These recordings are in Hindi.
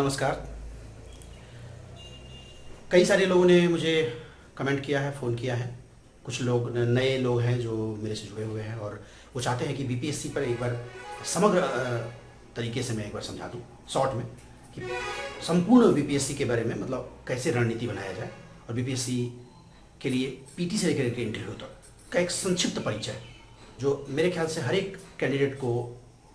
नमस्कार। कई सारे लोगों ने मुझे कमेंट किया है, फ़ोन किया है। कुछ लोग नए लोग हैं जो मेरे से जुड़े हुए हैं और वो चाहते हैं कि बीपीएससी पर एक बार समग्र तरीके से मैं एक बार समझा दूँ शॉर्ट में कि संपूर्ण बीपीएससी के बारे में, मतलब कैसे रणनीति बनाया जाए और बीपीएससी के लिए पीटी से लेकर के इंटरव्यू तक का एक संक्षिप्त परिचय जो मेरे ख्याल से हर एक कैंडिडेट को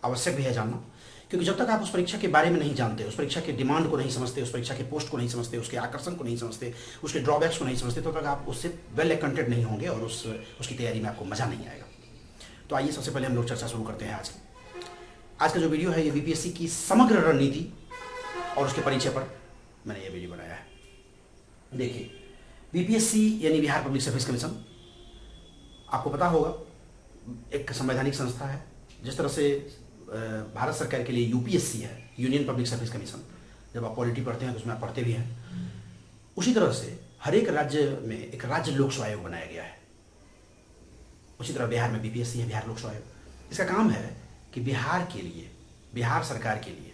आवश्यक भी है जानना। क्योंकि जब तक आप उस परीक्षा के बारे में नहीं जानते, उस परीक्षा के डिमांड को नहीं समझते, उस परीक्षा के पोस्ट को नहीं समझते, उसके आकर्षण को नहीं समझते, उसके ड्रॉबैक्स को नहीं समझते, तब तक आप उससे वेल अकाउंटेड नहीं होंगे और उसकी तैयारी में आपको मज़ा नहीं आएगा। तो आइए सबसे पहले हम लोग चर्चा शुरू करते हैं। आज का जो वीडियो है ये बीपीएससी की समग्र रणनीति और उसके परिचय पर मैंने ये वीडियो बनाया है। देखिए, बीपीएससी यानी बिहार पब्लिक सर्विस कमीशन, आपको पता होगा एक संवैधानिक संस्था है। जिस तरह से भारत सरकार के लिए यूपीएससी है, यूनियन पब्लिक सर्विस कमीशन, जब आप पॉलिटी पढ़ते हैं तो उसमें आप पढ़ते भी हैं। उसी तरह से हर एक राज्य में एक राज्य लोक सेवा आयोग बनाया गया है। उसी तरह बिहार में बीपीएससी है, बिहार लोक सेवा आयोग। इसका काम है कि बिहार के लिए, बिहार सरकार के लिए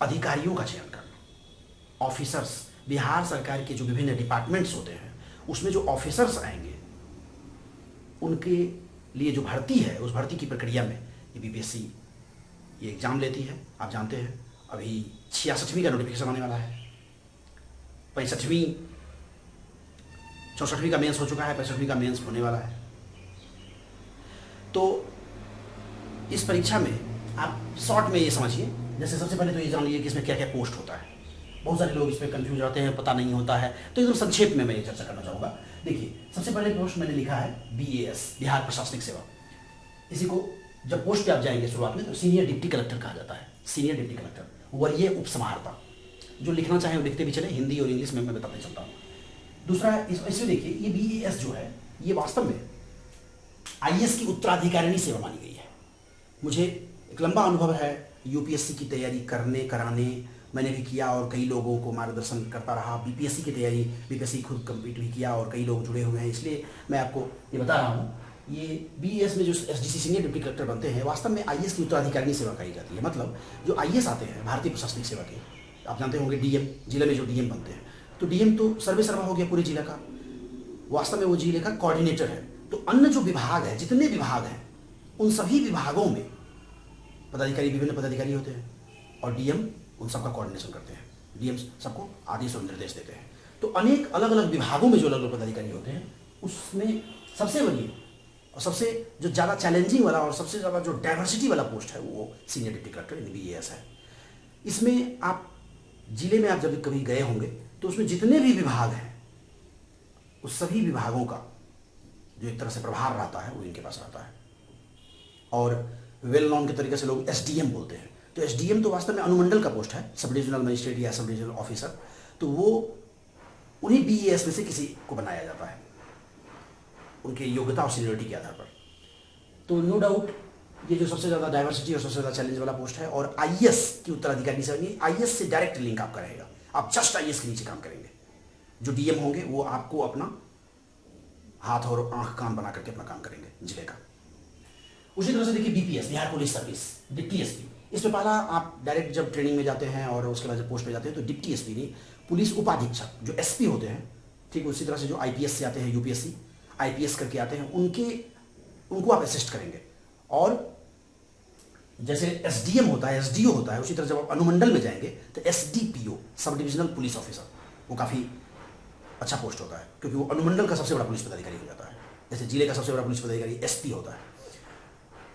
अधिकारियों का चयन करना। ऑफिसर्स, बिहार सरकार के जो विभिन्न डिपार्टमेंट्स होते हैं उसमें जो ऑफिसर्स आएंगे उनके लिए जो भर्ती है, उस भर्ती की प्रक्रिया में ये बीपीएससी ये एग्ज़ाम लेती है। आप जानते हैं अभी 66वीं का नोटिफिकेशन आने वाला है, 65वीं 64वीं का मेंस हो चुका है, 65वीं का मेंस होने वाला है। तो इस परीक्षा में आप शॉर्ट में ये समझिए, जैसे सबसे पहले तो ये जान लीजिए कि इसमें क्या क्या पोस्ट होता है। बहुत सारे लोग इसमें कंफ्यूज रहते हैं, पता नहीं होता है, तो एकदम संक्षेप में मैं ये चर्चा करना चाहूँगा। देखिए, सबसे पहले पोस्ट मैंने लिखा है बीएएस, बिहार प्रशासनिक सेवा। इसी को जब पोस्ट पे आप जाएंगे शुरुआत में तो सीनियर डिप्टी कलेक्टर कहा जाता है। सीनियर डिप्टी कलेक्टर, वरीय उपसमाहर्ता। जो लिखना चाहें वो लिखते भी चले, हिंदी और इंग्लिश में मैं बताते चलता हूँ। दूसरा, इसमें देखिए ये बीएएस जो है ये वास्तव में आईएएस की उत्तराधिकारिणी सेवा मानी गई है। मुझे एक लंबा अनुभव है यूपीएससी की तैयारी करने कराने, मैंने भी किया और कई लोगों को मार्गदर्शन करता रहा। बीपीएससी की तैयारी, बीपीएससी खुद कम्पीट भी किया और कई लोग जुड़े हुए हैं, इसलिए मैं आपको ये बता रहा हूँ। ये बीएएस में जो एसडीसी सीनियर डिप्टी कलेक्टर बनते हैं वास्तव में आईएएस की उत्तराधिकारिणी सेवा कही जाती है। मतलब जो आईएएस आते हैं भारतीय प्रशासनिक सेवा के, आप जानते होंगे डीएम, जिले में जो डीएम बनते हैं, तो डीएम तो सर्वे सर्वा हो गया पूरे जिला का, वास्तव में वो जिले का कोऑर्डिनेटर है। तो अन्य जो विभाग है, जितने विभाग हैं, उन सभी विभागों में पदाधिकारी, विभिन्न पदाधिकारी होते हैं और डीएम उन सबका कोऑर्डिनेशन करते हैं। डीएम सबको आदेश और निर्देश देते हैं। तो अनेक अलग अलग विभागों में जो अलग अलग पदाधिकारी होते हैं उसमें सबसे बड़ी और सबसे जो ज़्यादा चैलेंजिंग वाला और सबसे ज़्यादा जो डाइवर्सिटी वाला पोस्ट है वो सीनियर डिप्टी कलेक्टर यानी बीएएस है। इसमें आप जिले में आप जब कभी गए होंगे तो उसमें जितने भी विभाग हैं उस सभी विभागों का जो एक तरह से प्रभार रहता है वो इनके पास रहता है। और वेल नॉन के तरीके से लोग एसडीएम बोलते हैं। तो एसडीएम तो वास्तव में अनुमंडल का पोस्ट है, सब डिविजनल मजिस्ट्रेट या सब डिविजनल ऑफिसर। तो वो उन्हीं बीएएस में से किसी को बनाया जाता है उनके योग्यता और सीनियरिटी के आधार पर। तो नो डाउट ये जो सबसे ज़्यादा डाइवर्सिटी और सबसे ज़्यादा चैलेंज वाला पोस्ट है। और आईएएस की उत्तराधिकारी से नहीं, आईएएस से डायरेक्ट लिंक आपका रहेगा। आप जस्ट आईएएस के नीचे काम करेंगे। जो डीएम होंगे वो आपको अपना हाथ और आंख कान बना करके अपना काम करेंगे जिले का। उसी तरह से देखिए BPS, Bihar police service, deputy SP. इसमें पहला आप डायरेक्ट जब ट्रेनिंग में जाते हैं और उसके बाद जब पोस्ट पे जाते हैं तो डिप्टी एसपी नहीं, पुलिस उपाधीक्षक जो एसपी होते हैं, ठीक उसी तरह से जो आईपीएस से आते हैं, यूपीएससी आईपीएस करके आते हैं, उनको आप असिस्ट करेंगे। और जैसे एसडीएम होता है, एसडीओ होता है, उसी तरह जब आप अनुमंडल में जाएंगे तो SDPO, sub divisional police officer, वो काफ़ी अच्छा पोस्ट होता है क्योंकि वो अनुमंडल का सबसे बड़ा पुलिस पदाधिकारी हो जाता है। जैसे जिले का सबसे बड़ा पुलिस पदाधिकारी एसपी होता है।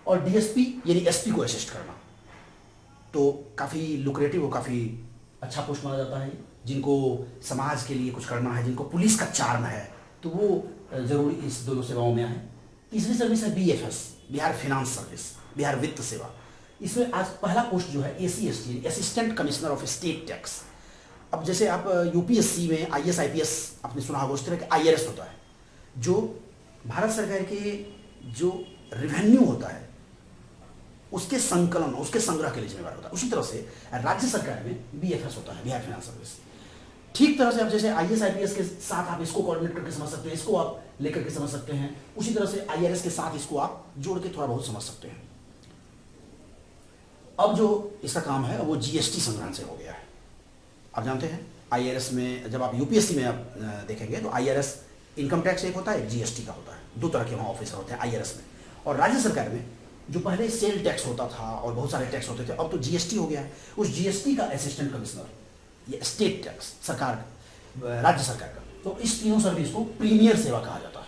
और डीएसपी यानी एसपी को असिस्ट करना, तो काफ़ी लुक्रेटिव और काफ़ी अच्छा पोस्ट माना जाता है। जिनको समाज के लिए कुछ करना है, जिनको पुलिस का चार्म है, तो वो जरूर इस दोनों सेवाओं में आए। तीसरी सर्विस है BFS, Bihar finance service, Bihar वित्त सेवा। इसमें आज पहला पोस्ट जो है ACST, assistant commissioner of state tax. अब जैसे आप यूपीएससी में आईएएस आईपीएस आपने सुना होगा, उस तरह के आईआरएस होता है जो भारत सरकार के जो रेवेन्यू होता है उसके संकलन, उसके संग्रह के लिए जिम्मेवार होता है। उसी तरह से राज्य सरकार में बीएफएस होता है, बिहार फाइनेंस सर्विस। ठीक तरह से आप जैसे आईएएस आईपीएस के साथ आप इसको कोऑर्डिनेट करके समझ सकते हैं, इसको आप लेकर के समझ सकते हैं, उसी तरह से आईआरएस के साथ इसको आप जोड़ के थोड़ा बहुत समझ सकते हैं। अब जो इसका काम है वो जीएसटी संग्रहण से हो गया है। आप जानते हैं आईआरएस में, जब आप यूपीएससी में आप देखेंगे तो आईआरएस इनकम टैक्स एक होता है, एक जीएसटी का होता है, दो तरह के वहाँ ऑफिसर होते हैं आईआरएस में। और राज्य सरकार में जो पहले सेल टैक्स होता था और बहुत सारे टैक्स होते थे, अब तो जीएसटी हो गया है। उस जीएसटी का असिस्टेंट कमिश्नर, ये स्टेट टैक्स सरकार, राज्य सरकार का, तो इस तीनों सर्विस को प्रीमियर सेवा कहा जाता है।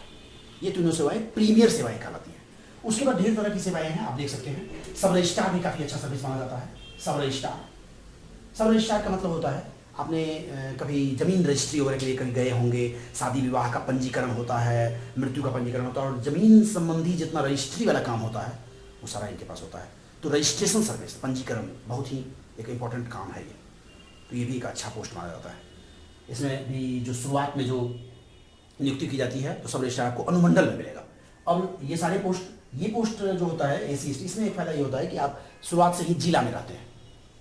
ये तीनों सेवाएं प्रीमियर सेवाएं कहलाती हैं। उसके बाद ढेर तरह की सेवाएं हैं, आप देख सकते हैं। सब रजिस्ट्रार भी काफ़ी अच्छा सर्विस माना जाता है। सब रजिस्ट्रार का मतलब होता है, आपने कभी जमीन रजिस्ट्री वगैरह के लिए कहीं गए होंगे, शादी विवाह का पंजीकरण होता है, मृत्यु का पंजीकरण होता है, और जमीन संबंधी जितना रजिस्ट्री वाला काम होता है वो सारा इनके पास होता है। तो रजिस्ट्रेशन सर्विस, पंजीकरण, बहुत ही एक इम्पॉर्टेंट काम है ये। तो ये भी एक अच्छा पोस्ट माना जाता है। इसमें भी जो शुरुआत में जो नियुक्ति की जाती है तो सब रजिस्ट्रार आपको अनुमंडल में मिलेगा। अब ये सारे पोस्ट, ये पोस्ट जो होता है एसी एसटी, इसमें एक फायदा ये होता है कि आप शुरुआत से ही जिला में रहते हैं,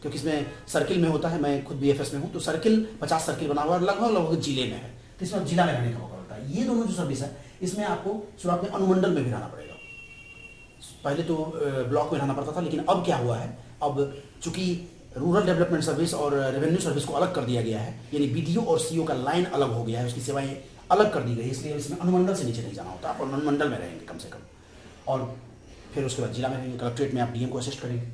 क्योंकि इसमें सर्किल में होता है। मैं खुद बीएफएस में हूँ, तो सर्किल 50 सर्किल बना हुआ है, लगभग जिले में है, तो इसमें जिला में रहने का मौका मिलता है। ये दोनों जो सर्विस है, इसमें आपको शुरुआत में अनुमंडल में भी रहना पड़ेगा। पहले तो ब्लॉक में रहना पड़ता था, लेकिन अब क्या हुआ है, अब चूंकि रूरल डेवलपमेंट सर्विस और रेवेन्यू सर्विस को अलग कर दिया गया है, यानी बीडीओ और सीओ का लाइन अलग हो गया है, उसकी सेवाएं अलग कर दी गई, इसलिए इसमें अनुमंडल से नीचे नहीं जाना होता, आप अनुमंडल में रहेंगे कम से कम, और फिर उसके बाद जिला में रहेंगे। कलेक्ट्रेट में आप डीएम को असिस्ट करेंगे।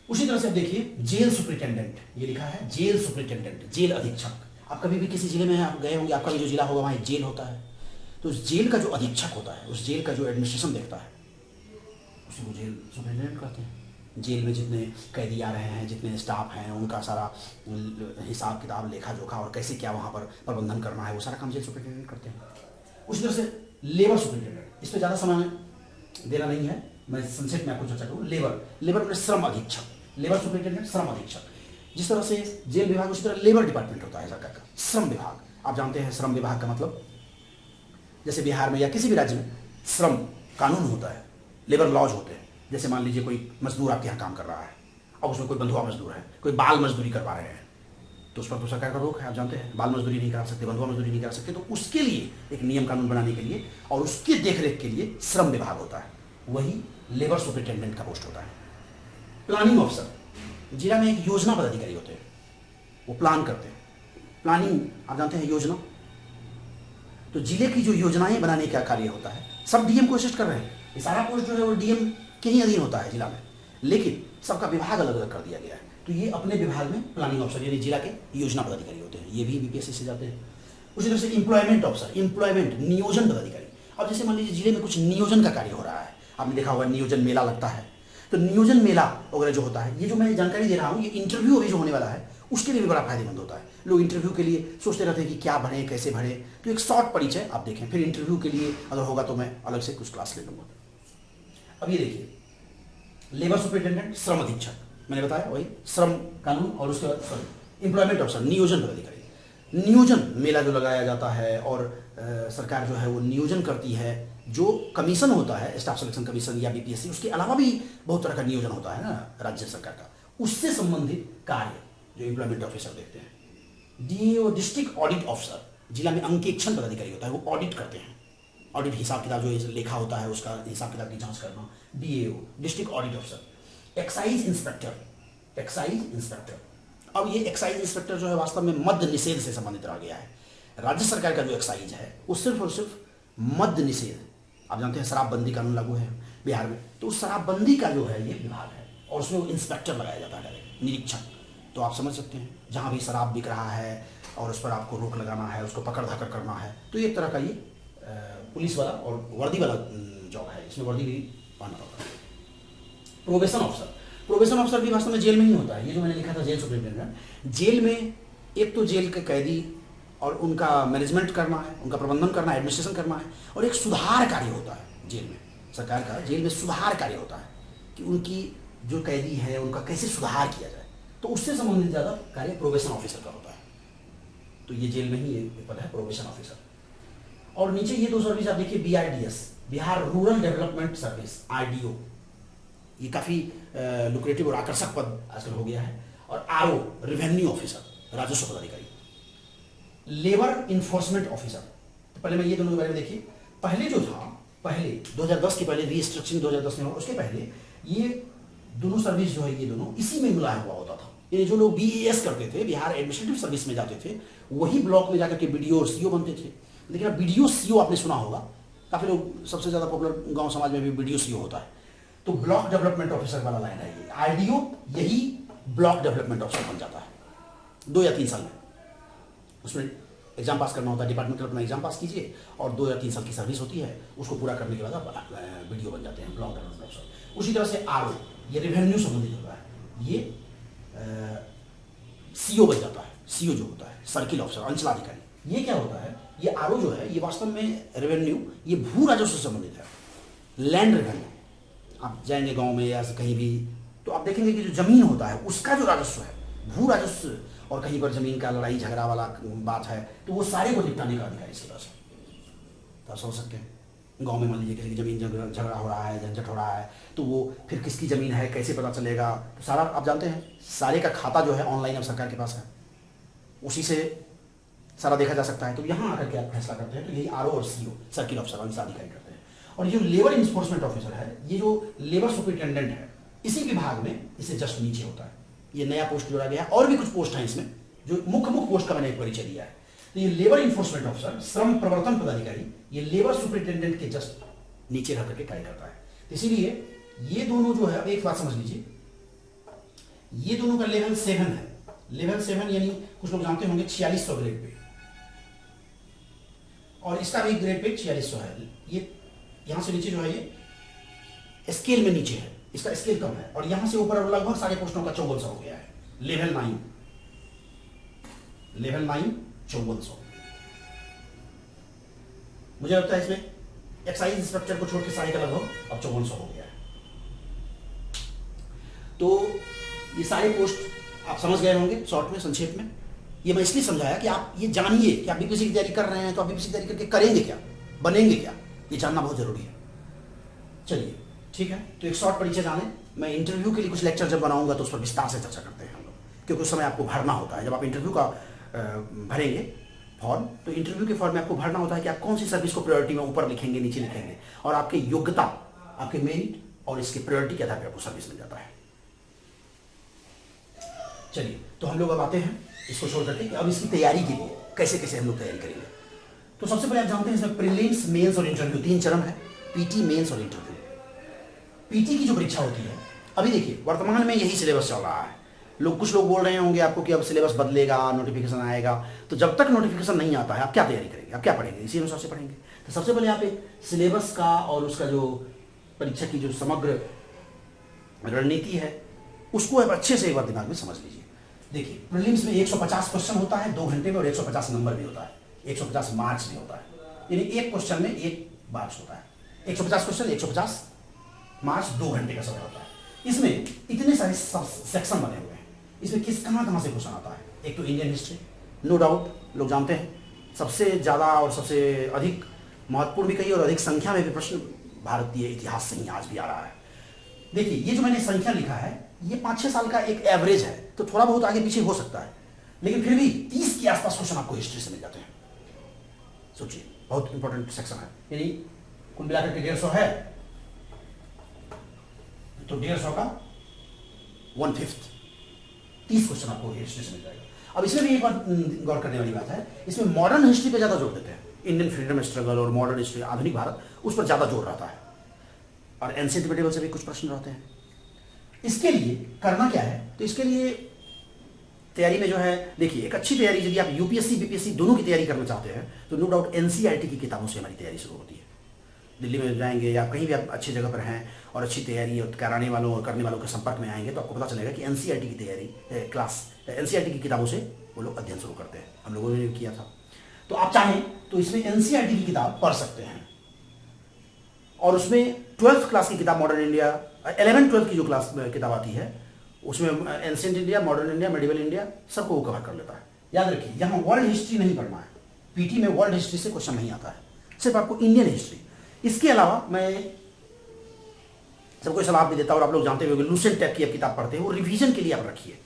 उसी तरह से आप देखिए जेल सुपरिटेंडेंट, ये लिखा है जेल सुपरिटेंडेंट, जेल अधीक्षक। आप कभी भी किसी जिले में आप गए होंगे, आपका भी जो जिला होगा वहाँ जेल होता है, तो उस जेल का जो अधीक्षक होता है, उस जेल का जो एडमिनिस्ट्रेशन देखता है, उसी को जेल सुपरिटेंडेंट कहते हैं। जेल में जितने कैदी आ रहे हैं, जितने स्टाफ हैं, उनका सारा हिसाब किताब, लेखा जोखा और कैसे क्या वहाँ पर प्रबंधन करना है, वो सारा काम जेल सुपरिटेंडेंट करते हैं। उसी तरह से लेबर सुपरिटेंडेंट, इस पर ज़्यादा समय देना नहीं है, मैं संक्षेप में आपको चर्चा करूँ। लेबर में श्रम अधीक्षक, लेबर सुपरिटेंडेंट, श्रम अधीक्षक। जिस तरह से जेल विभाग, उसी तरह लेबर डिपार्टमेंट होता है सरकार का। श्रम विभाग, आप जानते हैं श्रम विभाग का मतलब, जैसे बिहार में या किसी भी राज्य में श्रम कानून होता है, लेबर लॉज होते हैं। जैसे मान लीजिए कोई मजदूर आपके यहाँ काम कर रहा है, अब उसमें कोई बंधुआ मजदूर है, कोई बाल मजदूरी करवा रहे हैं, तो उस पर तो सरकार का रोक है, आप जानते हैं, बाल मजदूरी नहीं करा सकते, बंधुआ मजदूरी नहीं करा सकते। तो उसके लिए एक नियम कानून बनाने के लिए और उसके देखरेख के लिए श्रम विभाग होता है, वही लेबर सुपरिटेंडेंट का पोस्ट होता है। प्लानिंग ऑफिसर, जिला में एक योजना पदाधिकारी होते हैं, वो प्लान करते हैं। प्लानिंग आप जानते हैं, योजना, तो जिले की जो योजनाएं बनाने का कार्य होता है, सब डीएम को असिस्ट कर रहे हैं। ये सारा पोस्ट जो है वो डीएम के ही अधीन होता है जिला में, लेकिन सबका विभाग अलग अलग कर दिया गया है। तो ये अपने विभाग में प्लानिंग ऑफिसर यानी जिला के योजना पदाधिकारी होते हैं, ये भी बीपीएससी से जाते हैं। उसी तरह से इंप्लॉयमेंट ऑफिसर, इंप्लॉयमेंट नियोजन पदाधिकारी। अब जैसे मान लीजिए जिले में कुछ नियोजन का कार्य हो रहा है, आपने देखा होगा नियोजन मेला लगता है, तो नियोजन मेला वगैरह जो होता है, ये जो मैं जानकारी दे रहा हूँ, ये इंटरव्यू अभी जो होने वाला है उसके लिए भी बड़ा फायदेमंद होता है। लोग इंटरव्यू के लिए सोचते रहते हैं कि क्या भरें, कैसे भरें, तो एक शॉर्ट परिचय आप देखें, फिर इंटरव्यू के लिए अगर होगा तो मैं अलग से कुछ क्लास ले लूँगा। अब ये देखिए, लेबर सुपरिटेंडेंट, श्रम अधीक्षक, मैंने बताया वही श्रम कानून, और उसके बाद सॉरी इंप्लॉयमेंट ऑफिसर, नियोजन पदाधिकारी। नियोजन मेला जो लगाया जाता है और सरकार जो है वो नियोजन करती है, जो कमीशन होता है स्टाफ सिलेक्शन कमीशन या बीपीएससी, उसके अलावा भी बहुत तरह का नियोजन होता है ना राज्य सरकार का, उससे संबंधित कार्य जो इंप्लॉयमेंट ऑफिसर देखते हैं। डीएओ, डिस्ट्रिक्ट ऑडिट ऑफिसर, जिला में अंकेक्षण पदाधिकारी होता है, वो ऑडिट करते हैं, ऑडिट हिसाब किताब जो लेखा होता है उसका हिसाब किताब की जांच करना। DAO, district audit officer. Excise inspector, excise inspector, अब ये एक्साइज इंस्पेक्टर जो है वास्तव में मद्य निषेध से संबंधित रह गया है। राज्य सरकार का जो एक्साइज है वो सिर्फ और सिर्फ मद्य निषेध, आप जानते हैं शराबबंदी कानून लागू है बिहार में, तो उस शराबबंदी का जो है ये विभाग है, और उसमें इंस्पेक्टर लगाया जाता है, डायरेक्ट निरीक्षक। तो आप समझ सकते हैं, जहाँ भी शराब बिक रहा है और उस पर आपको रोक लगाना है, उसको पकड़ धकड़ करना है, तो एक तरह का ये पुलिस वाला और वर्दी वाला जॉब है, इसमें वर्दी भी पाना पड़ता है। प्रोबेशन ऑफिसर, प्रोबेशन ऑफिसर भी वास्तव में जेल में ही होता है। ये जो मैंने लिखा था जेल सुपरिटेंडेंट, जेल में एक तो जेल के कैदी और उनका मैनेजमेंट करना है, उनका प्रबंधन करना है, एडमिनिस्ट्रेशन करना है, और एक सुधार कार्य होता है जेल में, सरकार का जेल में सुधार कार्य होता है कि उनकी जो कैदी है उनका कैसे सुधार किया जाए, तो उससे संबंधित ज़्यादा कार्य प्रोबेशन ऑफिसर का होता है। तो ये जेल में ही एक पद है प्रोबेशन ऑफिसर। और नीचे ये दो सर्विस आप देखिए, BRDS, Bihar rural development service, RDO, ये काफ़ी लुक्रेटिव और आकर्षक पद आजकल हो गया है। और आरओ, रेवेन्यू ऑफिसर, राजस्व पदाधिकारी। लेबर इन्फोर्समेंट ऑफिसर, तो पहले मैं ये दोनों के बारे में देखिए। पहले जो था, पहले 2010 के पहले रीस्ट्रक्चरिंग 2010 में हुआ, उसके पहले ये दोनों सर्विस जो है ये दोनों इसी में मिलाया हुआ होता था, यानी जो लोग BAS करते थे, बिहार एडमिनिस्ट्रेटिव सर्विस में जाते थे, वही ब्लॉक में जाकर के BDO और CO बनते थे। लेकिन अब BDO CO आपने सुना होगा, काफी लोग, सबसे ज्यादा पॉपुलर गांव समाज में भी BDO CO होता है। तो ब्लॉक डेवलपमेंट ऑफिसर वाला लाइन है ये। RDO यही ब्लॉक डेवलपमेंट ऑफिसर बन जाता है 2 या 3 साल में। उसमें एग्जाम पास करना होता है, डिपार्टमेंटल अपना एग्जाम पास कीजिए और 2 या 3 साल की सर्विस होती है, उसको पूरा करने के बाद आप BDO बन जाते हैं, ब्लॉक डेवलपमेंट ऑफिसर। उसी तरह से RO, ये रेवेन्यू संबंधित होता है, ये CO बन जाता है। CO जो होता है सर्किल ऑफिसर, अंचलाधिकारी। ये क्या होता है, ये RO जो है ये वास्तव में रेवेन्यू, ये भू राजस्व से संबंधित है, लैंड रेवेन्यू। आप जाएंगे गांव में या कहीं भी तो आप देखेंगे कि जो जमीन होता है उसका जो राजस्व है, भू राजस्व, और कहीं पर जमीन का लड़ाई झगड़ा वाला बात है तो वो सारे को निपटाने का अधिकार इसके पास है। तो आप समझ सकते हैं, गांव में मान लीजिए किसी की जमीन झगड़ा हो रहा है, झंझट हो रहा है, तो वो फिर किसकी जमीन है कैसे पता चलेगा, तो सारा आप जानते हैं, सारे का खाता जो है ऑनलाइन अब सरकार के पास है, उसी से सारा देखा जा सकता है। तो यहाँ आकर के आप फैसला करते हैं, तो यही RO और CO सर्किल ऑफिसर अधिकारी करते हैं। और ये जो लेबर इन्फोर्समेंट ऑफिसर है, ये जो लेबर सुपरिटेंडेंट है, इसी विभाग में इससे जस्ट नीचे होता है। ये नया पोस्ट जोड़ा गया है, और भी कुछ पोस्ट हैं इसमें, जो मुख्य पोस्ट का मैंने एक परिचय दिया है। तो ये लेबर इन्फोर्समेंट ऑफिसर, श्रम प्रवर्तन पदाधिकारी, ये लेबर सुपरिटेंडेंट के जस्ट नीचे रह करके कार्य करता है। तो इसीलिए ये दोनों जो है, अब एक बात समझ लीजिए, ये दोनों का लेवल 7 है। लेवल 7 यानी कुछ लोग जानते होंगे 4600 ग्रेड पे, और इसका भी ग्रेड पे 4600 है। ये यहां से नीचे जो है ये स्केल में नीचे है, इसका स्केल कम है, और यहां से ऊपर लगभग सारे पोस्टों का 5400 हो गया है। लेवल 9 5400। मुझे लगता है इसमें एक्साइज इंस्पेक्टर को छोड़ के सारे का लगभग अब 5400 हो गया है। तो ये सारे पोस्ट आप समझ गए होंगे शॉर्ट में, संक्षेप में। ये मैं इसलिए समझाया कि आप ये जानिए कि आप BPSC की तैयारी कर रहे हैं, तो आप BPSC की तैयारी करके करेंगे क्या, बनेंगे क्या, ये जानना बहुत जरूरी है। चलिए ठीक है, तो एक शॉर्ट परिचय जाने। मैं इंटरव्यू के लिए कुछ लेक्चर जब बनाऊंगा तो उस पर विस्तार से चर्चा करते हैं हम लोग, क्योंकि उस समय आपको भरना होता है। जब आप इंटरव्यू का भरेंगे फॉर्म, तो इंटरव्यू के फॉर्म में आपको भरना होता है कि आप कौन सी सर्विस को प्रायोरिटी में ऊपर लिखेंगे, नीचे लिखेंगे, और आपकी योग्यता, आपके मेरिट और इसके प्रायोरिटी के आधार पर आपको सर्विस मिल जाता है। चलिए, तो हम लोग अब आते हैं इसको छोड़ करके कि अब इसकी तैयारी के लिए कैसे कैसे हम लोग तैयारी करेंगे। तो सबसे पहले आप जानते हैं इसमें प्रीलिम्स, मेंस और इंटरव्यू 3 चरण है, PT, मेंस और इंटरव्यू। PT की जो परीक्षा होती है, अभी देखिए वर्तमान में यही सिलेबस चल रहा है। कुछ लोग बोल रहे होंगे आपको कि अब सिलेबस बदलेगा, नोटिफिकेशन आएगा। तो जब तक नोटिफिकेशन नहीं आता है आप क्या तैयारी करेंगे, आप क्या पढ़ेंगे, इसी अनुसार से पढ़ेंगे। तो सबसे पहले आप एक सिलेबस का और उसका जो परीक्षा की जो समग्र रणनीति है उसको आप अच्छे से एक बार दिमाग में समझ लीजिए। देखिए, प्रीलिम्स में 150 क्वेश्चन होता है 2 घंटे में, और 150 नंबर भी होता है, 150 मार्क्स भी होता है, यानी एक क्वेश्चन में 1 मार्क्स होता है। 150 क्वेश्चन, 150 मार्क्स, 2 घंटे का समय होता है। इसमें इतने सारे सेक्शन बने हुए हैं, इसमें कहां से क्वेश्चन आता है। एक तो इंडियन हिस्ट्री, नो डाउट लोग जानते हैं, सबसे ज़्यादा और सबसे अधिक महत्वपूर्ण भी कहिए और अधिक संख्या में भी प्रश्न भारतीय इतिहास से ही आज भी आ रहा है। देखिए, ये जो मैंने संख्या लिखा है ये 5-6 साल का एक एवरेज है, तो थोड़ा बहुत आगे पीछे हो सकता है, लेकिन फिर भी 30 के आसपास क्वेश्चन आपको हिस्ट्री से मिल जाते हैं। सोचिए, बहुत इंपॉर्टेंट सेक्शन है, यानी कुल मिलाकर के 150 है, तो 150 का 1/5 30 क्वेश्चन आपको हिस्ट्री से मिल जाएगा। अब इसमें भी एक बात गौर करने वाली बात है, इसमें मॉडर्न हिस्ट्री पे ज्यादा जोर देते हैं। इंडियन फ्रीडम स्ट्रगल और मॉडर्न हिस्ट्री, आधुनिक भारत, उस पर ज्यादा जोर रहता है, और एंशिएंट मेडिवल से भी कुछ प्रश्न रहते हैं। इसके लिए करना क्या है, तो इसके लिए तैयारी में जो है, देखिए एक अच्छी तैयारी यदि आप UPSC BPSC दोनों की तैयारी करना चाहते हैं तो नो डाउट NCERT की किताबों से हमारी तैयारी शुरू होती है। दिल्ली में जाएंगे या कहीं भी आप अच्छी जगह पर हैं और अच्छी तैयारी कराने वालों और करने वालों के संपर्क में आएंगे तो आपको पता चलेगा कि NCERT की तैयारी क्लास NCERT की किताबों से वो लोग अध्ययन शुरू करते हैं। हम लोगों ने किया था, तो आप चाहें तो इसमें NCERT की किताब पढ़ सकते हैं, और उसमें 12th क्लास की किताब मॉडर्न इंडिया, 11th-12th की जो क्लास किताब आती है उसमें ancient India, modern India, medieval India सबको वो कवर कर लेता है। याद रखिए, यहाँ वर्ल्ड हिस्ट्री नहीं पढ़ना है, PT में वर्ल्ड हिस्ट्री से क्वेश्चन नहीं आता है, सिर्फ आपको इंडियन हिस्ट्री। इसके अलावा मैं सबको सलाह भी देता हूँ, और आप लोग जानते होंगे लूसेंट टैग की आप किताब पढ़ते हैं, वो रिवीजन के लिए आप रखिए,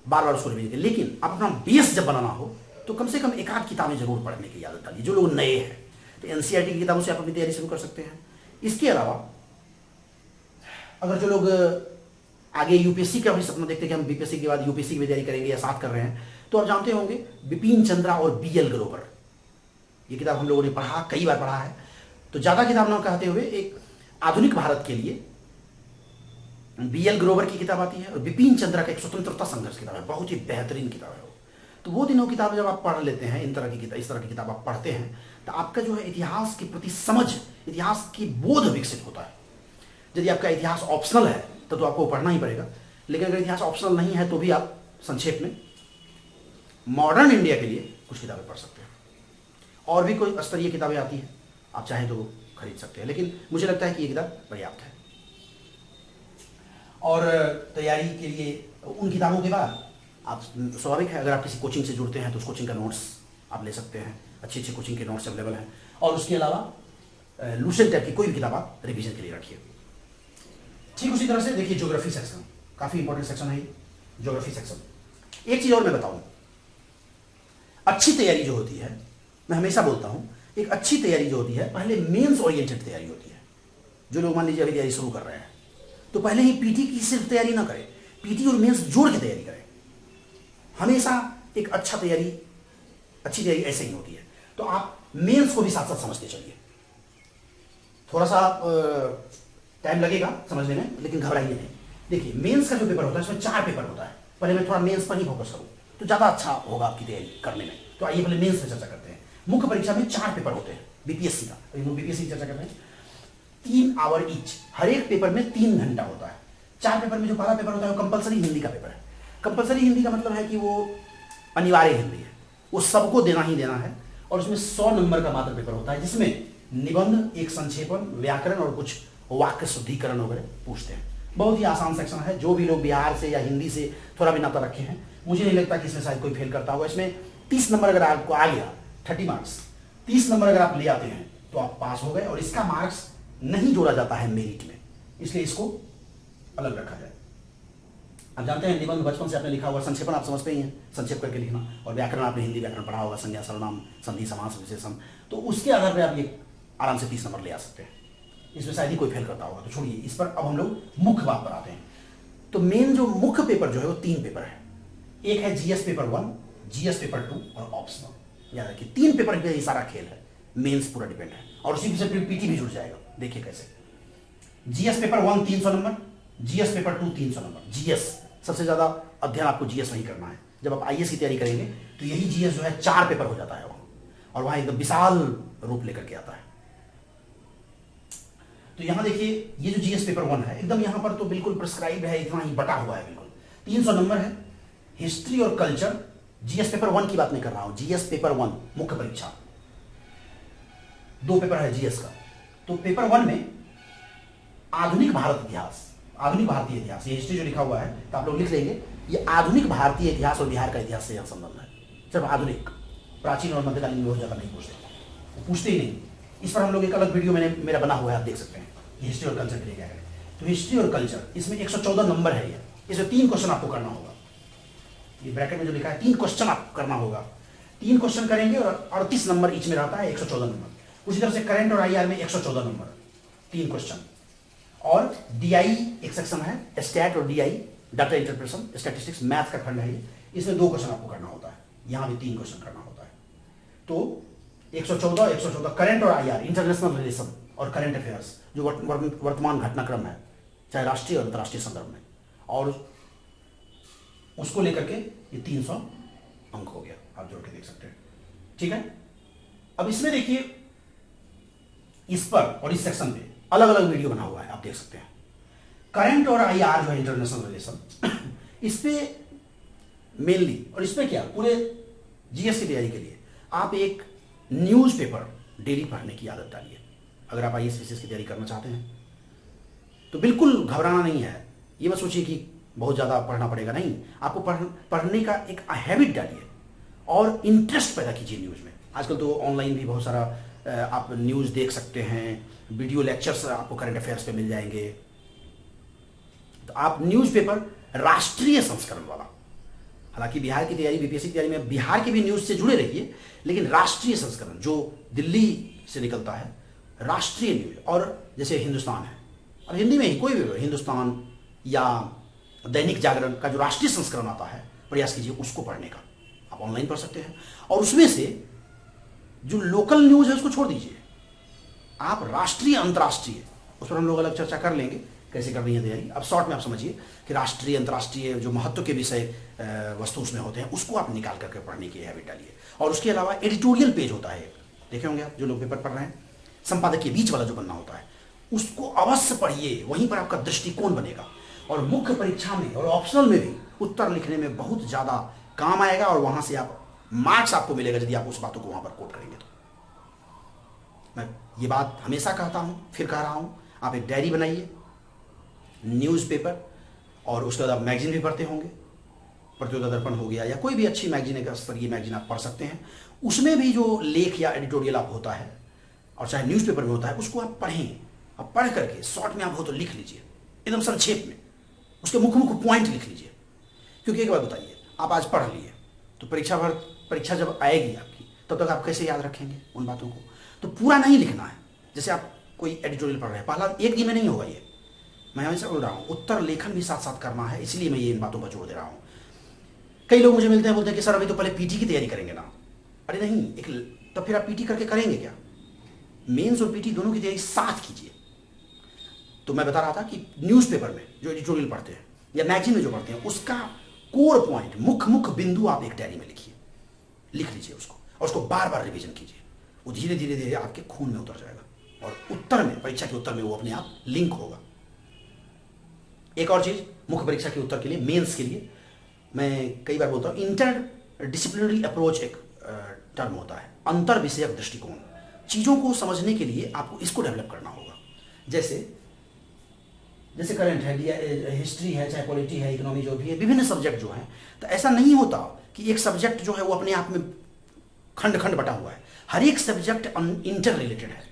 बार बार उसको रिवीजन, लेकिन अपना बेस जब बनाना हो तो कम से कम 1-8 किताबें जरूर पढ़ने की आदत डालिए। जो लोग नए हैं तो NCERT की किताबों से आप अपनी तैयारी शुरू कर सकते हैं। इसके अलावा अगर जो लोग आगे यूपीएससी का भी सपना देखते हैं कि हम बीपीएससी के बाद यूपीएससी की भी तैयारी करेंगे या साथ कर रहे हैं। तो आप जानते होंगे बिपिन चंद्रा और बीएल ग्रोवर, ये किताब हम लोगों ने पढ़ा, कई बार पढ़ा है। तो ज्यादा किताब ना कहते हुए एक आधुनिक भारत के लिए बीएल ग्रोवर की किताब आती है और बिपिन चंद्रा का एक स्वतंत्रता संघर्ष किताब है, बहुत ही बेहतरीन किताब है वो। तो वो तीनों किताब जब आप पढ़ लेते हैं, इन तरह की किताब, इस तरह की किताब आप पढ़ते हैं, तो आपका जो है इतिहास के प्रति समझ, इतिहास की बोध विकसित होता है। यदि आपका इतिहास ऑप्शनल है तो आपको पढ़ना ही पड़ेगा, लेकिन अगर इतिहास ऑप्शनल नहीं है तो भी आप संक्षेप में मॉडर्न इंडिया के लिए कुछ किताबें पढ़ सकते हैं। और भी कोई स्तरीय किताबें आती हैं, आप चाहें तो खरीद सकते हैं, लेकिन मुझे लगता है कि ये किताब पर्याप्त है। और तैयारी के लिए उन किताबों के बाद आप, स्वाभाविक है, अगर आप किसी कोचिंग से जुड़ते हैं तो उस कोचिंग का नोट्स आप ले सकते हैं, अच्छी अच्छी कोचिंग के नोट्स अवेलेबल हैं। और उसके अलावा लूसेंट टाइप की कोई भी किताब आप रिवीजन के लिए रखिए। ठीक उसी तरह से देखिए ज्योग्राफी सेक्शन, काफी इंपॉर्टेंट सेक्शन है ज्योग्राफी सेक्शन। एक चीज और मैं बताऊं, अच्छी तैयारी जो होती है, मैं हमेशा बोलता हूं, एक अच्छी तैयारी जो होती है पहले मेंस ओरिएंटेड तैयारी होती है। जो लोग मान लीजिए अभी तैयारी शुरू कर रहे हैं तो पहले ही पीटी की सिर्फ तैयारी ना करें, पीटी और मेंस जोड़ के तैयारी करें। हमेशा एक अच्छी तैयारी ऐसे ही होती है। तो आप मेंस को भी साथ साथ समझते चलिए, थोड़ा सा टाइम लगेगा समझने में, लेकिन घबराइए नहीं। देखिए मेंस का जो पेपर होता है उसमें 4 पेपर होता है, पहले मैं थोड़ा मेंस पर ही फोकस करूं तो ज्यादा अच्छा होगा आपकी तैयारी करने में। तो आइए पहले मेंस पे चर्चा करते हैं। मुख्य परीक्षा में 4 पेपर होते हैं बीपीएससी का, बीपीएससी की चर्चा कर रहे हैं। 3 आवर ईच, हर एक पेपर में 3 घंटा होता है। 4 पेपर में जो पहला पेपर होता है वो कंपलसरी हिंदी का पेपर है। कंपलसरी हिंदी का मतलब है कि वो अनिवार्य हिंदी है, वो सबको देना ही देना है। और उसमें 100 नंबर का मात्र पेपर होता है, जिसमें निबंध, एक संक्षेपण, व्याकरण और कुछ वाक्य शुद्धिकरण वगैरह पूछते हैं। बहुत ही आसान सेक्शन है। जो भी लोग बिहार से या हिंदी से थोड़ा भी नाता रखे हैं, मुझे नहीं लगता कि इसमें शायद कोई फेल करता होगा। इसमें 30 नंबर अगर आपको आ गया, 30 मार्क्स, 30 नंबर अगर आप ले आते हैं तो आप पास हो गए। और इसका मार्क्स नहीं जोड़ा जाता है मेरिट में, इसलिए इसको अलग रखा जाए। आप जानते हैं निबंध बचपन से आपने लिखा हुआ, संक्षेपण आप समझते ही हैं, संक्षेप करके लिखना। और व्याकरण आपने हिंदी व्याकरण पढ़ा होगा, संज्ञा सर्वनाम संधि समास विशेषण। तो उसके आधार पर आप ये आराम से 30 नंबर ले आ सकते हैं। इसमें शायद ही कोई फेल करता होगा, तो छोड़िए इस पर। अब हम लोग मुख्य बात पर आते हैं। तो मेन जो मुख्य पेपर जो है वो 3 पेपर है। एक है जीएस पेपर 1, जीएस पेपर 2 और ऑप्शनल। याद रखिए 3 पेपर पे ये सारा खेल है, मेंस पूरा डिपेंड है। और उसी से पीटी भी जुड़ जाएगा। देखिए कैसे, GS paper 1 300 number, GS paper 2 300 number. GS सबसे ज्यादा अध्ययन आपको जीएस नहीं करना है। जब आप आईएएस की तैयारी करेंगे तो यही जीएस जो है 4 पेपर हो जाता है वहां, और वहां एकदम विशाल रूप लेकर के आता है। तो यहां देखिए ये जो जीएस पेपर 1 है, एकदम यहां पर तो बिल्कुल प्रिस्क्राइब है, इतना ही बटा हुआ है बिल्कुल। 300 नंबर है। हिस्ट्री और कल्चर, जीएस पेपर 1 की बात नहीं कर रहा हूं, जीएस पेपर 1 मुख्य परीक्षा, 2 पेपर है जीएस का। तो पेपर 1 में आधुनिक भारत इतिहास, आधुनिक भारतीय इतिहास, ये हिस्ट्री जो लिखा हुआ है तो आप लोग लिख लेंगे, ये आधुनिक भारतीय इतिहास और बिहार का इतिहास से यहां संबंध है। सिर्फ आधुनिक, प्राचीन और मध्यकालीन में बहुत ज्यादा नहीं पूछते, वो पूछते ही नहीं। इस पर हम लोग एक अलग वीडियो मेरा बना हुआ है, आप देख सकते हैं हिस्ट्री और कल्चर के लिए क्या करें। तो हिस्ट्री और कल्चर, इसमें 114 नंबर है। ये इसमें 3 क्वेश्चन आपको करना होगा। ये ब्रैकेट में जो लिखा है 3 क्वेश्चन आपको करना होगा। 3 क्वेश्चन करेंगे और 38 नंबर ईच में रहता है, 114 नंबर। उसी तरह से करंट और आईआर में 114 नंबर, 3 क्वेश्चन। और डीआई एक सेक्शन है, स्टैट और DI, data interpretation, statistics, math का खंड है ये। इसमें 2 क्वेश्चन आपको करना होता है, यहां भी 3 क्वेश्चन करना होता है। तो 114 करंट और आईआर, इंटरनेशनल रिलेशन और करंट अफेयर्स, जो वर्तमान घटनाक्रम है, चाहे राष्ट्रीय और अंतर्राष्ट्रीय संदर्भ में, और उसको लेकर के ये 300 अंक हो गया। आप जोड़ के देख सकते हैं, ठीक है। अब इसमें देखिए, इस पर और इस सेक्शन पे अलग अलग वीडियो बना हुआ है, आप देख सकते हैं। करंट और आईआर जो है इंटरनेशनल रिलेशन, इस पे मेनली, और इसमें क्या पूरे जीएस की तैयारी के लिए आप एक न्यूज़पेपर डेली पढ़ने की आदत डालिए। अगर आप आईएएस पीसीएस की तैयारी करना चाहते हैं तो बिल्कुल घबराना नहीं है। ये मत सोचिए कि बहुत ज़्यादा पढ़ना पड़ेगा, नहीं। आपको पढ़ने का एक हैबिट डालिए और इंटरेस्ट पैदा कीजिए न्यूज़ में। आजकल तो ऑनलाइन भी बहुत सारा आप न्यूज़ देख सकते हैं, वीडियो लेक्चर्स आपको करंट अफेयर्स पे मिल जाएंगे। तो आप न्यूज़पेपर राष्ट्रीय संस्करण वाला, हालांकि बिहार की तैयारी, बीपीएससी की तैयारी में बिहार के भी न्यूज़ से जुड़े रहिए, लेकिन राष्ट्रीय संस्करण जो दिल्ली से निकलता है, राष्ट्रीय न्यूज़। और जैसे हिंदुस्तान है, और हिंदी में ही कोई भी, हिंदुस्तान या दैनिक जागरण का जो राष्ट्रीय संस्करण आता है, प्रयास कीजिए उसको पढ़ने का। आप ऑनलाइन पढ़ सकते हैं, और उसमें से जो लोकल न्यूज़ है उसको छोड़ दीजिए, आप राष्ट्रीय अंतर्राष्ट्रीय, उस पर हम लोग अलग चर्चा कर लेंगे कैसे करनी है तैयारी। अब शॉर्ट में आप समझिए कि राष्ट्रीय अंतर्राष्ट्रीय जो महत्व के विषय वस्तु उसमें होते हैं उसको आप निकाल करके पढ़ने की हैबिट डालिए। और उसके अलावा एडिटोरियल पेज होता है, देखे होंगे आप जो लोग पेपर पढ़ रहे हैं, संपादकीय बीच वाला जो बनना होता है उसको अवश्य पढ़िए, वहीं पर आपका दृष्टिकोण बनेगा और मुख्य परीक्षा में और ऑप्शनल में भी उत्तर लिखने में बहुत ज़्यादा काम आएगा, और वहां से आप मार्क्स आपको मिलेगा यदि आप उस बातों को वहां पर कोट करेंगे। तो मैं ये बात हमेशा कहता हूं, फिर कह रहा हूं, आप एक डायरी बनाइए, न्यूज़पेपर, और उसके बाद आप मैगजीन भी पढ़ते होंगे, प्रतियोगिता दर्पण हो गया या कोई भी अच्छी मैगजीन है, स्तरीय मैगजीन आप पढ़ सकते हैं। उसमें भी जो लेख या एडिटोरियल आप होता है, और चाहे न्यूज़पेपर में होता है, उसको आप पढ़ें। अब पढ़ करके शॉर्ट में आप हो तो लिख लीजिए, एकदम संक्षेप में उसके मुख्य मुख्य पॉइंट लिख लीजिए। क्योंकि एक बात बताइए, आप आज पढ़ लिए तो परीक्षा जब आएगी आपकी, तब तक आप कैसे याद रखेंगे उन बातों को? तो पूरा नहीं लिखना है। जैसे आप कोई एडिटोरियल पढ़ रहे हैं, पहला एक दिन में नहीं होगा ये, मैं हमेशा बोल रहा हूँ, उत्तर लेखन भी साथ साथ करना है, इसलिए मैं ये इन बातों पर जोड़ दे रहा हूँ। कई लोग मुझे मिलते हैं, बोलते हैं कि सर अभी तो पहले पीटी की तैयारी करेंगे ना। अरे नहीं, तो फिर आप पीटी करके करेंगे क्या? मेंस और पीटी दोनों की तैयारी साथ कीजिए। तो मैं बता रहा था कि न्यूज़पेपर में जो एडिटोरियल पढ़ते हैं या मैगजीन में जो पढ़ते हैं, उसका कोर पॉइंट, मुख्य बिंदु आप एक डायरी में लिखिए, लिख लीजिए उसको, और उसको बार बार रिवीजन कीजिए। वो धीरे धीरे धीरे आपके खून में उतर जाएगा, और उत्तर में, परीक्षा के उत्तर में वो अपने आप लिंक होगा। एक और चीज, मुख्य परीक्षा के उत्तर के लिए, मेंस के लिए, मैं कई बार बोलता हूँ, इंटर डिसिप्लिनरी अप्रोच एक टर्म होता है, अंतर विषयक दृष्टिकोण। चीज़ों को समझने के लिए आपको इसको डेवलप करना होगा। जैसे करंट है, हिस्ट्री है, चाहे पॉलिटी है, इकोनॉमी, जो भी है, विभिन्न सब्जेक्ट जो हैं, तो ऐसा नहीं होता कि एक सब्जेक्ट जो है वो अपने आप में खंड खंड बटा हुआ है। हर एक सब्जेक्ट इंटर रिलेटेड है।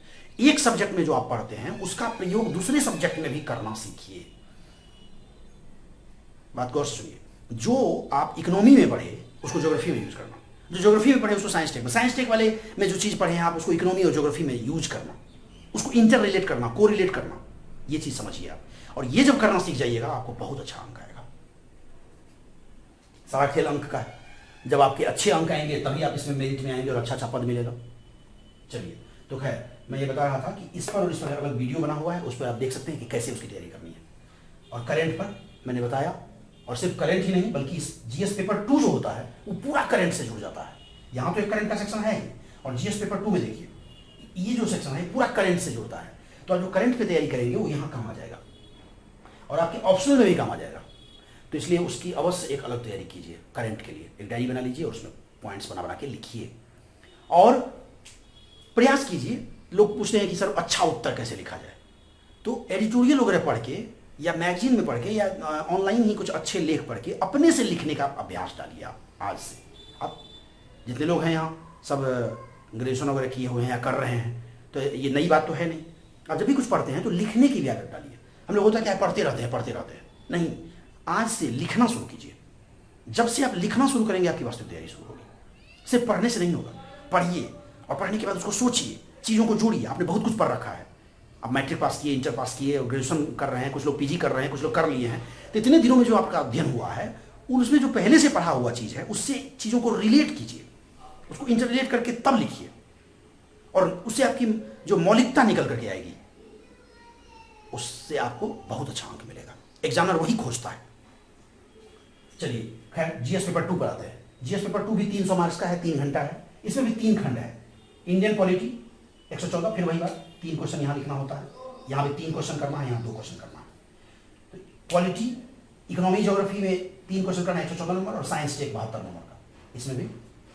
एक सब्जेक्ट में जो आप पढ़ते हैं उसका प्रयोग दूसरे सब्जेक्ट में भी करना सीखिए। बात गौर से सुनिए, जो आप इकोनॉमी में पढ़े उसको ज्योग्राफी में यूज करना, जो ज्योग्राफी में पढ़े उसको साइंस टेक में, साइंस टेक वाले में जो चीज़ पढ़े हैं आप उसको इकोनॉमी और ज्योग्राफी में यूज करना, उसको इंटर रिलेट करना, को रिलेट करना, ये चीज़ समझिए आप। और ये जब करना सीख जाइएगा आपको बहुत अच्छा अंक आएगा। सारा खेल अंक का है। जब आपके अच्छे अंक आएंगे तभी आप इसमें मेरिट में आएंगे और अच्छा पद मिलेगा। चलिए, तो खैर मैं ये बता रहा था कि इस पर और इस पर अलग वीडियो बना हुआ है, उस पर आप देख सकते हैं कि कैसे उसकी तैयारी करनी है। और करंट पर मैंने बताया, और सिर्फ करंट ही नहीं बल्कि जीएस पेपर 2 जो होता है वो पूरा करंट से जुड़ जाता है। यहाँ तो एक करंट का सेक्शन है ही, और जीएस पेपर 2 में देखिए ये जो सेक्शन है पूरा करंट से जुड़ता है। तो आप जो करंट पे तैयारी करेंगे वो यहाँ काम आ जाएगा, और आपके ऑप्शनल में भी काम आ जाएगा। तो इसलिए उसकी अवश्य एक अलग तैयारी कीजिए। करंट के लिए एक डायरी बना लीजिए और उसमें पॉइंट्स बना के लिखिए, और प्रयास कीजिए। लोग पूछते हैं कि सर अच्छा उत्तर कैसे लिखा जाए, तो एडिटोरियल वगैरह पढ़ के या मैगजीन में पढ़ के या ऑनलाइन ही कुछ अच्छे लेख पढ़ के अपने से लिखने का अभ्यास डालिए। आप आज से, अब जितने लोग हैं यहाँ सब ग्रेजुएशन वगैरह किए हुए हैं या कर रहे हैं, तो ये नई बात तो है नहीं। आप जब भी कुछ पढ़ते हैं तो लिखने की भी आदत डालिए। हम लोग होता है क्या, पढ़ते रहते हैं, नहीं, आज से लिखना शुरू कीजिए। जब से आप लिखना शुरू करेंगे आपकी वास्तविक तैयारी शुरू होगी। सिर्फ पढ़ने से नहीं होगा, पढ़िए और पढ़ने के बाद उसको सोचिए, चीज़ों को जोड़िए। आपने बहुत कुछ पढ़ रखा है, अब मैट्रिक पास किए, इंटर पास किए, ग्रेजुएशन कर रहे हैं, कुछ लोग पीजी कर रहे हैं, कुछ लोग कर लिए हैं। तो इतने दिनों में जो आपका अध्ययन हुआ है उसमें जो पहले से पढ़ा हुआ चीज़ है उससे चीज़ों को रिलेट कीजिए, उसको इंटर रिलेट करके तब लिखिए, और उससे आपकी जो मौलिकता निकल करके आएगी उससे आपको बहुत अच्छा अंक मिलेगा। एग्जामिनर वही खोजता है। चलिए खैर, जीएस पेपर 2 पर आते हैं। जीएस पेपर 2 भी 300 मार्क्स का है, 3 घंटा है। इसमें भी 3 खंड है। इंडियन पॉलिटी 114, फिर वही बात, 3 क्वेश्चन यहाँ लिखना होता है, यहाँ भी 3 क्वेश्चन करना है, यहाँ 2 क्वेश्चन करना है। तो पॉलिटी, इकोनॉमी, ज्योग्राफी में 3 क्वेश्चन करना है, 114 नंबर, और साइंस टेक 72 नंबर का, इसमें भी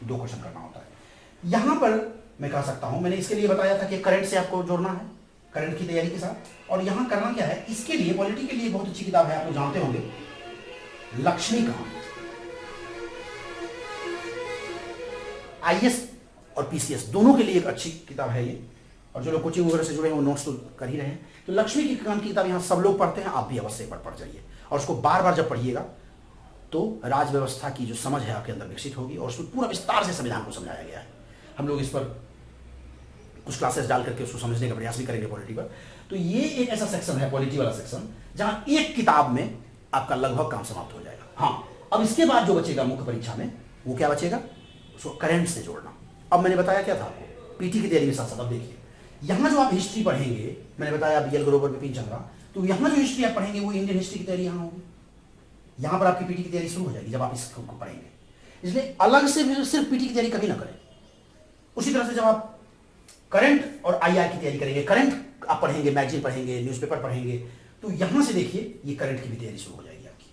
2 क्वेश्चन करना होता है। यहाँ पर मैं कह सकता हूँ, मैंने इसके लिए बताया था कि करंट से आपको जोड़ना है, करंट की तैयारी के साथ। और यहाँ करना क्या है, इसके लिए पॉलिटी के लिए बहुत अच्छी किताब है, आप लोग जानते होंगे, लक्ष्मीकांत। आईएएस और पीसीएस दोनों के लिए एक अच्छी किताब है ये, और जो लोग कोचिंग वगैरह से जुड़े हैं वो नोट्स तो कर ही रहे हैं। तो लक्ष्मीकांत की किताब यहाँ सब लोग पढ़ते हैं, आप भी अवश्य एक बार पढ़ जाइए, और उसको बार बार जब पढ़िएगा तो राज व्यवस्था की जो समझ है आपके अंदर विकसित होगी, और उसमें पूरा विस्तार से संविधान को समझाया गया है। हम लोग इस पर कुछ क्लासेस डाल करके उसको समझने का प्रयास भी करेंगे पॉलिटी पर। तो ये एक ऐसा सेक्शन है, पॉलिटी वाला सेक्शन, जहाँ एक किताब में आपका लगभग काम समाप्त हो जाएगा। हाँ, अब इसके बाद जो बचेगा मुख्य परीक्षा में, वो क्या बचेगा, उसको करंट से जोड़ना। अब मैंने बताया क्या था आपको, पीटी की तैयारी के साथ साथ। अब देखिए यहाँ जो आप हिस्ट्री पढ़ेंगे, मैंने बताया बीएल ग्रोवर, बिपिन चंद्रा, तो यहाँ जो हिस्ट्री आप पढ़ेंगे वो इंडियन हिस्ट्री की तैयारी यहाँ होगी। यहाँ पर आपकी पीटी की तैयारी शुरू हो जाएगी जब आप इसको पढ़ेंगे। इसलिए अलग से सिर्फ पीटी की तैयारी कभी ना करें। उसी तरह से जब आप करंट और आईआर की तैयारी करेंगे, करंट आप पढ़ेंगे, मैगजीन पढ़ेंगे, न्यूज़पेपर पढ़ेंगे, तो यहां से देखिए ये करंट की भी तैयारी शुरू हो जाएगी आपकी।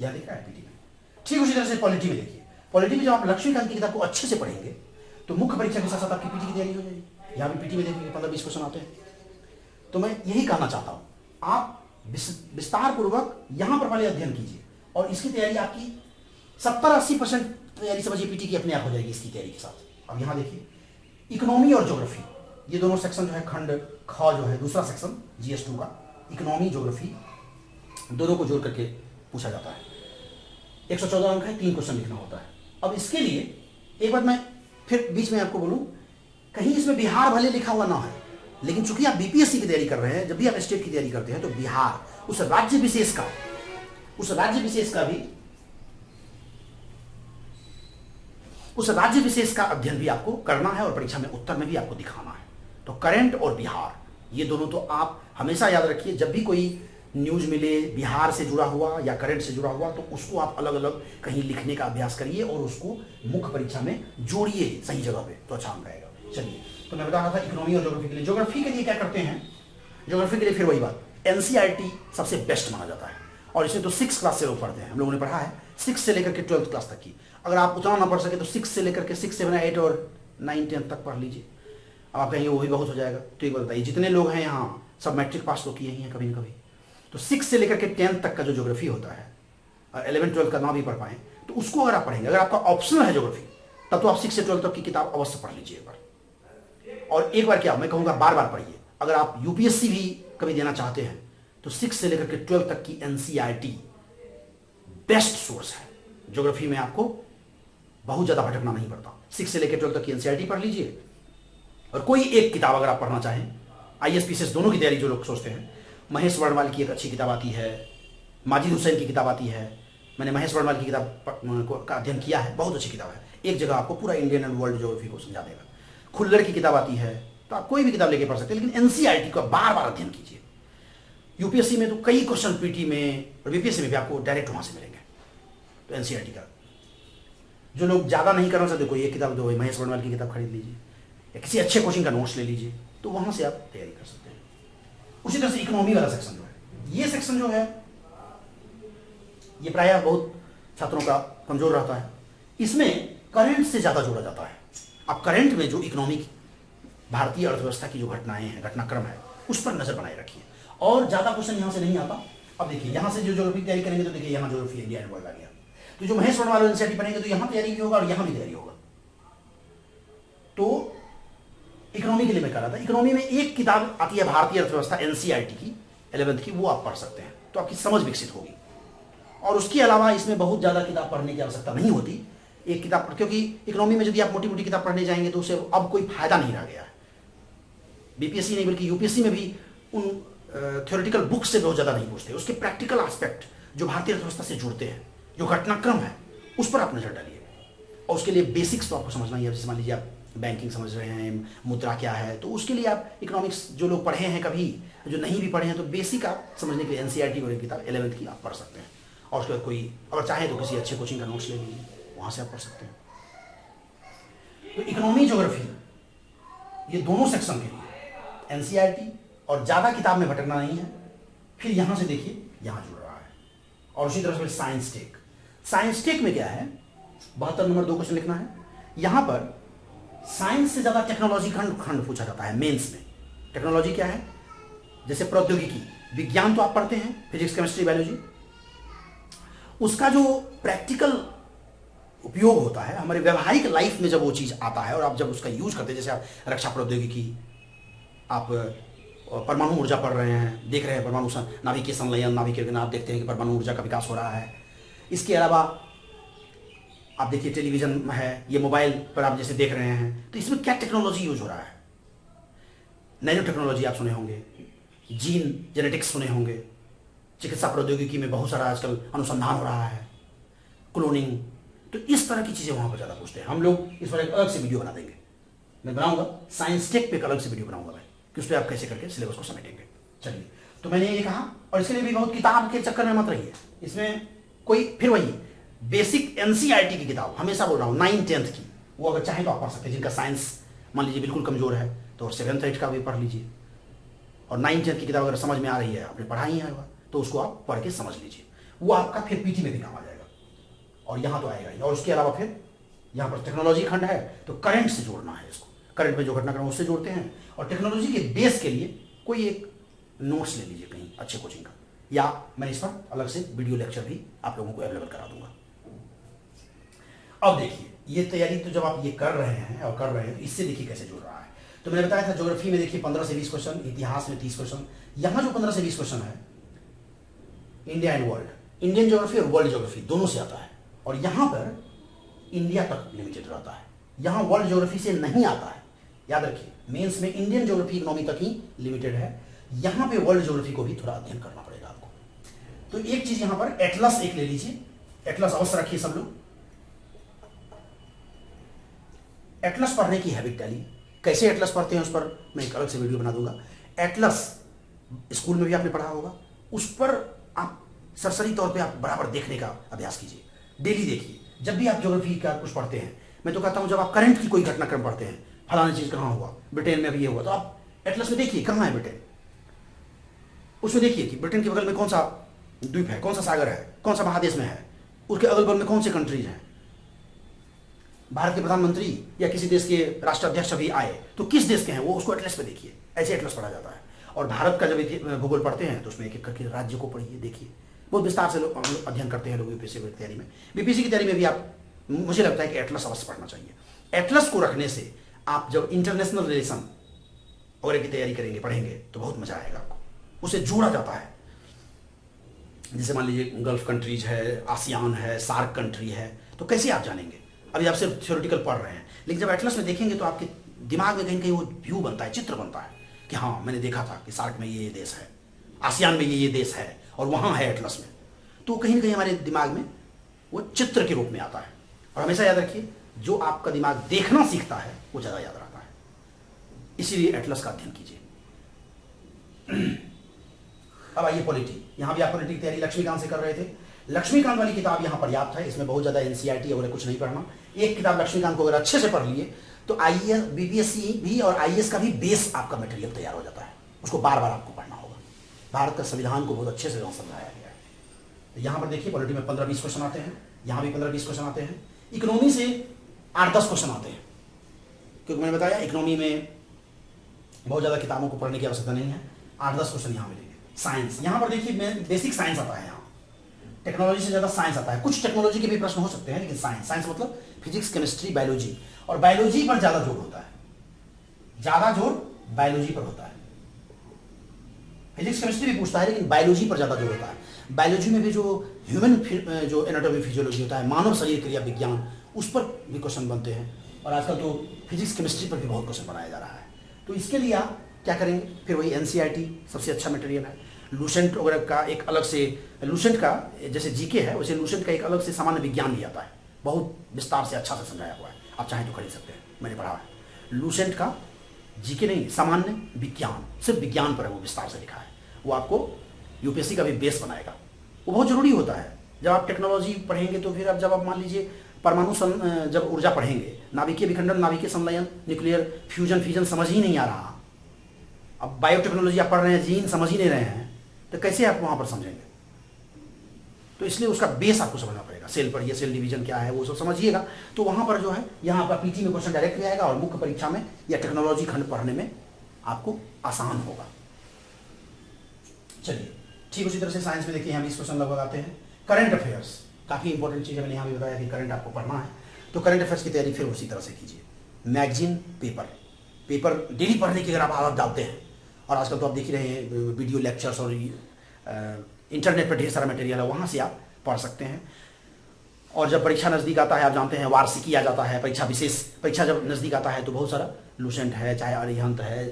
यहां दिख रहा है पीटी में। ठीक उसी तरह से पॉलिटी में देखिए, पॉलिटी में जब आप लक्ष्मीकांत की किताब को अच्छे से पढ़ेंगे तो मुख्य परीक्षा के साथ साथ आपकी पीटी की तैयारी हो जाएगी। यहाँ भी पीटी में देखिए 15-20 क्वेश्चन आते हैं। तो मैं यही कहना चाहता हूं, आप विस्तार पूर्वक यहां पर पहले अध्ययन कीजिए और इसकी तैयारी आपकी 70-80% तैयारी समझिए पीटी की अपने आप हो जाएगी इसकी तैयारी के साथ। अब यहां देखिए इकोनॉमी और ज्योग्राफी, ये दोनों सेक्शन जो है, खंड ख जो है दूसरा सेक्शन GS2 का, इकोनॉमी ज्योग्राफी दोनों को जोड़ करके पूछा जाता है। 114 अंक है, 3 क्वेश्चन लिखना होता है। अब इसके लिए एक बात मैं फिर बीच में आपको बोलूं, कहीं इसमें बिहार भले लिखा हुआ ना है, लेकिन चूंकि आप बीपीएससी की तैयारी कर रहे हैं, जब भी आप स्टेट की तैयारी करते हैं तो बिहार उस राज्य विशेष का भी अध्ययन भी आपको करना है और परीक्षा में उत्तर में भी आपको दिखाना है। तो करंट और बिहार, ये दोनों तो आप हमेशा याद रखिए। जब भी कोई न्यूज मिले बिहार से जुड़ा हुआ या करंट से जुड़ा हुआ, तो उसको आप अलग अलग कहीं लिखने का अभ्यास करिए और उसको मुख्य परीक्षा में जोड़िए सही जगह पे, तो अच्छा रहेगा। चलिए, तो मैं बता रहा था इकोनॉमी और ज्योग्राफी के लिए। ज्योग्राफी के लिए क्या करते हैं, ज्योग्राफी के लिए फिर वही बात, एनसीईआरटी सबसे बेस्ट माना जाता है। और इसमें तो 6 क्लास से लोग पढ़ते हैं, हम लोगों ने पढ़ा है 6 से लेकर के 12th क्लास तक की। अगर आप उतना ना पढ़ सके तो 6 से लेकर के 6, 7, 8 और 9, 10 तक पढ़ लीजिए। अब आप कहेंगे वो भी बहुत हो जाएगा, तो एक बात बताइए, जितने लोग हैं यहाँ सब मैट्रिक पास तो किए ही हैं कभी न कभी। तो 6 से लेकर के 10 तक का जो ज्योग्राफी होता है, 11, 12 का ना भी पढ़ पाए तो उसको अगर आप पढ़ेंगे, अगर आपका ऑप्शनल है ज्योग्राफी, तब तो आप 6 से 12 तक की किताब अवश्य पढ़ लीजिए एक बार। और एक बार क्या, मैं कहूँगा बार बार पढ़िए। अगर आप यूपीएससी भी कभी देना चाहते हैं तो 6 से लेकर के 12 तक की एनसीईआरटी बेस्ट सोर्स है। ज्योग्राफी में आपको बहुत ज़्यादा भटकना नहीं पड़ता। 6 से लेकर 12 तक की एनसीईआरटी पढ़ लीजिए और कोई एक किताब अगर आप पढ़ना चाहें, आईएएस पीसीएस दोनों की तैयारी जो लोग सोचते हैं, महेश वर्णवाल की एक अच्छी किताब आती है, माजिद हुसैन की किताब आती है। मैंने महेश वर्णवाल की किताब का अध्ययन किया है, बहुत अच्छी किताब है। एक जगह आपको पूरा इंडियन एंड वर्ल्ड ज्योग्राफी को समझा देगा। खुल्लर की किताब आती है, तो आप कोई भी किताब लेके पढ़ सकते हैं, लेकिन एनसीईआरटी का बार बार अध्ययन कीजिए। यूपीएससी में तो कई क्वेश्चन पीटी में और बीपीएससी में भी आपको डायरेक्ट वहां से मिलेंगे। तो एनसीईआरटी का जो लोग ज़्यादा नहीं करना चाहते, कोई एक किताब जो है महेश वर्णवाल की किताब खरीद लीजिए या किसी अच्छे कोचिंग का नोट्स ले लीजिए, तो वहां से आप तैयारी कर सकते हैं। उसी तरह से इकोनॉमी वाला सेक्शन जो है, ये सेक्शन जो है ये प्रायः बहुत छात्रों का कमजोर रहता है। इसमें करंट से ज़्यादा जोड़ा जाता है। अब करंट में जो इकोनॉमिक भारतीय अर्थव्यवस्था की जो घटनाएं हैं, घटनाक्रम है, उस पर नजर बनाए रखिए और ज़्यादा क्वेश्चन यहाँ से नहीं आता। अब देखिए यहाँ से जो ज्योग्राफी तैयारी करेंगे तो देखिए यहाँ ज्योग्राफी इंडिया एंड वर्ल्ड आ गया। तो जो महेश वर्णवाल एनसीईआरटी पढ़ेंगे तो यहाँ तैयारी भी होगा और यहाँ भी तैयारी होगा। तो इकोनॉमी के लिए मैं कह रहा था, इकोनॉमी में एक किताब आती है भारतीय अर्थव्यवस्था एनसीईआरटी की 11th की, वो आप पढ़ सकते हैं, तो आपकी समझ विकसित होगी। और उसके अलावा इसमें बहुत ज़्यादा किताब पढ़ने की आवश्यकता नहीं होती। एक किताब, क्योंकि इकोनॉमी में यदि आप मोटी मोटी किताब पढ़ने जाएंगे तो उसे अब कोई फायदा नहीं रह गया है। बीपीएससी नहीं बल्कि यूपीएससी में भी उन थ्योरेटिकल बुक से बहुत ज़्यादा नहीं पूछते, उसके प्रैक्टिकल एस्पेक्ट जो भारतीय अर्थव्यवस्था से जुड़ते हैं, जो घटनाक्रम है, उस पर आप नजर डालिए। और उसके लिए बेसिक्स तो आपको समझना ही है। जैसे मान लीजिए आप बैंकिंग समझ रहे हैं, मुद्रा क्या है, तो उसके लिए आप इकोनॉमिक्स जो लोग पढ़े हैं कभी, जो नहीं भी पढ़े हैं, तो बेसिक आप समझने के लिए एनसीईआरटी वाली किताब 11th की आप पढ़ सकते हैं। और उसके बाद कोई अगर चाहे तो किसी अच्छे कोचिंग का नोट्स ले लीजिए, वहाँ से आप पढ़ सकते हैं। तो इकोनॉमी ज्योग्राफी ये दोनों सेक्शन के लिए एनसीईआरटी, और ज़्यादा किताब में भटकना नहीं है। फिर यहाँ से देखिए यहाँ जुड़ रहा है। और उसी तरह से साइंस टेक, साइंस टेक में क्या है, 72 नंबर 2 क्वेश्चन लिखना है। यहाँ पर साइंस से ज़्यादा टेक्नोलॉजी खंड पूछा जाता है मेंस में। टेक्नोलॉजी क्या है, जैसे प्रौद्योगिकी, विज्ञान तो आप पढ़ते हैं, फिजिक्स, केमिस्ट्री, बायोलॉजी, उसका जो प्रैक्टिकल उपयोग होता है हमारे व्यवहारिक लाइफ में, जब वो चीज़ आता है और आप जब उसका यूज करते हैं, जैसे आप रक्षा प्रौद्योगिकी, आप परमाणु ऊर्जा पढ़ रहे हैं, देख रहे हैं परमाणु नाभिकीय संलयन, नाभिकीय, आप देखते हैं कि परमाणु ऊर्जा का विकास हो रहा है। इसके अलावा आप देखिए टेलीविजन है, ये मोबाइल पर आप जैसे देख रहे हैं, तो इसमें क्या टेक्नोलॉजी यूज हो रहा है। नैनो टेक्नोलॉजी आप सुने होंगे, जीन जेनेटिक्स सुने होंगे, चिकित्सा प्रौद्योगिकी में बहुत सारा आजकल अनुसंधान हो रहा है, क्लोनिंग, तो इस तरह की चीज़ें वहाँ पर ज़्यादा पूछते हैं। हम लोग इस पर एक अलग से वीडियो बना देंगे, मैं बनाऊंगा साइंस टेक पे एक अलग से वीडियो बनाऊंगा मैं, कि उस पर आप कैसे करके सिलेबस को समेटेंगे। चलिए, तो मैंने ये कहा, और इसके लिए भी बहुत किताब के चक्कर में मत रहिए, इसमें कोई फिर वही बेसिक एनसीईआरटी की किताब हमेशा बोल रहा हूँ 9th 10th की, वो अगर चाहें तो आप पढ़ सकते हैं। जिनका साइंस मान लीजिए बिल्कुल कमजोर है तो 7th 8th का भी पढ़ लीजिए, और 9th 10th की किताब अगर समझ में आ रही है, आपने पढ़ाई है तो उसको आप पढ़ के समझ लीजिए, वो आपका फिर पीटी में भी काम आ जाएगा, और यहाँ तो आएगा ही। और उसके अलावा फिर यहाँ पर टेक्नोलॉजी खंड है, तो करंट से जोड़ना है इसको, करंट में जो घटनाक्रम उससे जोड़ते हैं, और टेक्नोलॉजी के बेस के लिए कोई एक नोट्स ले लीजिए कहीं अच्छे कोचिंग का, या मैं इस पर अलग से वीडियो लेक्चर भी आप लोगों को अवेलेबल करा दूंगा। अब देखिए, ये तैयारी तो जब आप ये कर रहे हैं तो इससे देखिए कैसे जुड़ रहा है। तो मैंने बताया था ज्योग्राफी में देखिए 15 से 20 क्वेश्चन, इतिहास में 30 क्वेश्चन। यहाँ जो 15 से 20 क्वेश्चन है India and world, Indian geography और वर्ल्ड ज्योग्राफी दोनों से आता है, और यहाँ पर इंडिया तक लिमिटेड रहता है, यहाँ वर्ल्ड ज्योग्राफी से नहीं आता है। याद रखिए, मेंस में इंडियन ज्योग्राफी इकोनॉमी तक ही लिमिटेड है, यहाँ पे वर्ल्ड ज्योग्राफी को भी थोड़ा अध्ययन करना पड़ेगा आपको। तो एक चीज यहाँ पर एटलस एक ले लीजिए, एटलस अवश्य रखिए सब लोग, एटलस पढ़ने की हैबिट डालिए। कैसे एटलस पढ़ते हैं उस पर मैं एक अलग से वीडियो बना दूंगा। एटलस स्कूल में भी आपने पढ़ा होगा, उस पर आप सरसरी तौर पे आप बराबर देखने का अभ्यास कीजिए, डेली देखिए। जब भी आप ज्योग्राफी का कुछ पढ़ते हैं, मैं तो कहता हूं जब आप करंट की कोई घटनाक्रम पढ़ते हैं, फलानी चीज कहाँ हुआ, ब्रिटेन में भी ये हुआ, तो आप एटलस में देखिए कहाँ है ब्रिटेन, उसमें देखिए कि ब्रिटेन के बगल में कौन सा द्वीप है, कौन सा सागर है, कौन सा महादेश में है, उसके अगल बगल में कौन से कंट्रीज हैं। भारत के प्रधानमंत्री या किसी देश के राष्ट्राध्यक्ष अभी आए तो किस देश के हैं वो, उसको एटलस पे देखिए। ऐसे एटलस पढ़ा जाता है। और भारत का जब भूगोल पढ़ते हैं तो उसमें एक एक करके राज्य को पढ़िए, देखिए, बहुत विस्तार से लोग अध्ययन करते हैं लोग यूपीएससी की तैयारी में। बीपीएससी की तैयारी में भी आप, मुझे लगता है कि एटलस अवश्य पढ़ना चाहिए। एटलस को रखने से आप जब इंटरनेशनल रिलेशन वगैरह की तैयारी करेंगे, पढ़ेंगे, तो बहुत मजा आएगा आपको, उसे जोड़ा जाता है। जैसे मान लीजिए गल्फ कंट्रीज है, आसियान है, सार्क कंट्री है, तो कैसे आप जानेंगे? अभी आप सिर्फ थ्योरेटिकल पढ़ रहे हैं, लेकिन जब एटलस में देखेंगे तो आपके दिमाग में कहीं कहीं वो व्यू बनता है, चित्र बनता है कि हाँ मैंने देखा था कि सार्क में ये देश है, आसियान में ये देश है, और वहाँ है एटलस में। तो कहीं ना कहीं हमारे दिमाग में वो चित्र के रूप में आता है। और हमेशा याद रखिए, जो आपका दिमाग देखना सीखता है वो ज़्यादा याद रहता है, इसीलिए एटलस का अध्ययन कीजिए। अब आइए पॉलिटी, यहाँ भी आप पॉलिटी की तैयारी लक्ष्मीकांत से कर रहे थे। लक्ष्मीकांत वाली किताब यहाँ पर्याप्त है, इसमें बहुत ज़्यादा एनसीईआरटी वगैरह कुछ नहीं पढ़ना। एक किताब लक्ष्मीकांत को अगर अच्छे से पढ़ लिए तो आईएएस, बीपीएससी भी और आईएएस का भी बेस आपका मटेरियल तैयार हो जाता है। उसको बार बार आपको पढ़ना होगा। भारत का संविधान को बहुत अच्छे से समझाया गया है। तो यहाँ पर देखिए पॉलिटी में 15-20 क्वेश्चन आते हैं, यहाँ भी 15-20 क्वेश्चन आते हैं। इकोनॉमी से 8-10 क्वेश्चन आते हैं, क्योंकि मैंने बताया इकोनॉमी में बहुत ज़्यादा किताबों को पढ़ने की आवश्यकता नहीं है। 8-10 क्वेश्चन यहाँ मिलेंगे। साइंस, यहाँ पर देखिए बेसिक साइंस आता है, यहाँ टेक्नोलॉजी से ज़्यादा साइंस आता है। कुछ टेक्नोलॉजी के भी प्रश्न हो सकते हैं, लेकिन साइंस मतलब फिजिक्स, केमिस्ट्री, बायोलॉजी, और बायोलॉजी पर ज़्यादा जोर होता है, ज़्यादा जोर बायोलॉजी पर होता है। फिजिक्स केमिस्ट्री भी पूछता है, लेकिन बायोलॉजी पर ज़्यादा जोर होता है। बायोलॉजी में भी जो ह्यूमन जो एनाटॉमी फिजियोलॉजी होता है, मानव शरीर क्रिया विज्ञान, उस पर भी क्वेश्चन बनते हैं। और आजकल तो फिजिक्स केमिस्ट्री पर भी बहुत क्वेश्चन बनाया जा रहा है। तो इसके लिए आप क्या करेंगे, फिर वही एनसीईआरटी सबसे अच्छा मटेरियल है। लूसेंट वगैरह का एक अलग से, लूसेंट का जैसे जीके है वैसे लूसेंट का एक अलग से सामान्य विज्ञान भी आता है, बहुत विस्तार से अच्छा से समझाया हुआ है। आप चाहें तो खरीद सकते हैं, मैंने पढ़ा है। लूसेंट का जीके नहीं, सामान्य विज्ञान, सिर्फ विज्ञान पर है, वो विस्तार से लिखा है। वो आपको यूपीएससी का भी बेस बनाएगा। वो बहुत जरूरी होता है। जब आप टेक्नोलॉजी पढ़ेंगे तो फिर अब जब आप मान लीजिए परमाणु जब ऊर्जा पढ़ेंगे, नाभिकीय विखंडन, नाभिकीय संलयन, न्यूक्लियर फ्यूजन फिजन समझ ही नहीं आ रहा। अब बायोटेक्नोलॉजी आप पढ़ रहे हैं, जीन समझ ही नहीं रहे हैं, तो कैसे आप वहां पर समझेंगे? तो इसलिए उसका बेस आपको समझना पड़ेगा। सेल पढ़िए, सेल डिवीजन क्या है वो सब समझिएगा, तो वहां पर जो है यहाँ पर पीटी में क्वेश्चन डायरेक्ट भी आएगा, और मुख्य परीक्षा में या टेक्नोलॉजी खंड पढ़ने में आपको आसान होगा। चलिए ठीक, उसी तरह से साइंस में देखिए यहाँ 20 क्वेश्चन लगभग आते हैं। करंट अफेयर्स काफ़ी इंपॉर्टेंट चीज़ है, मैंने यहाँ भी बताया कि करंट आपको पढ़ना है, तो करंट अफेयर्स की तैयारी फिर उसी तरह से कीजिए। मैगजीन, पेपर डेली पढ़ने की अगर आप आदत डालते हैं, और आजकल तो आप देख ही रहे हैं वीडियो लेक्चर्स और इंटरनेट पर ढेर सारा मटेरियल है, वहाँ से आप पढ़ सकते हैं। और जब परीक्षा नज़दीक आता है, आप जानते हैं वार्षिकी आ जाता है, परीक्षा विशेष परीक्षा जब नज़दीक आता है तो बहुत सारा लूसेंट है, चाहे अरिहंत है,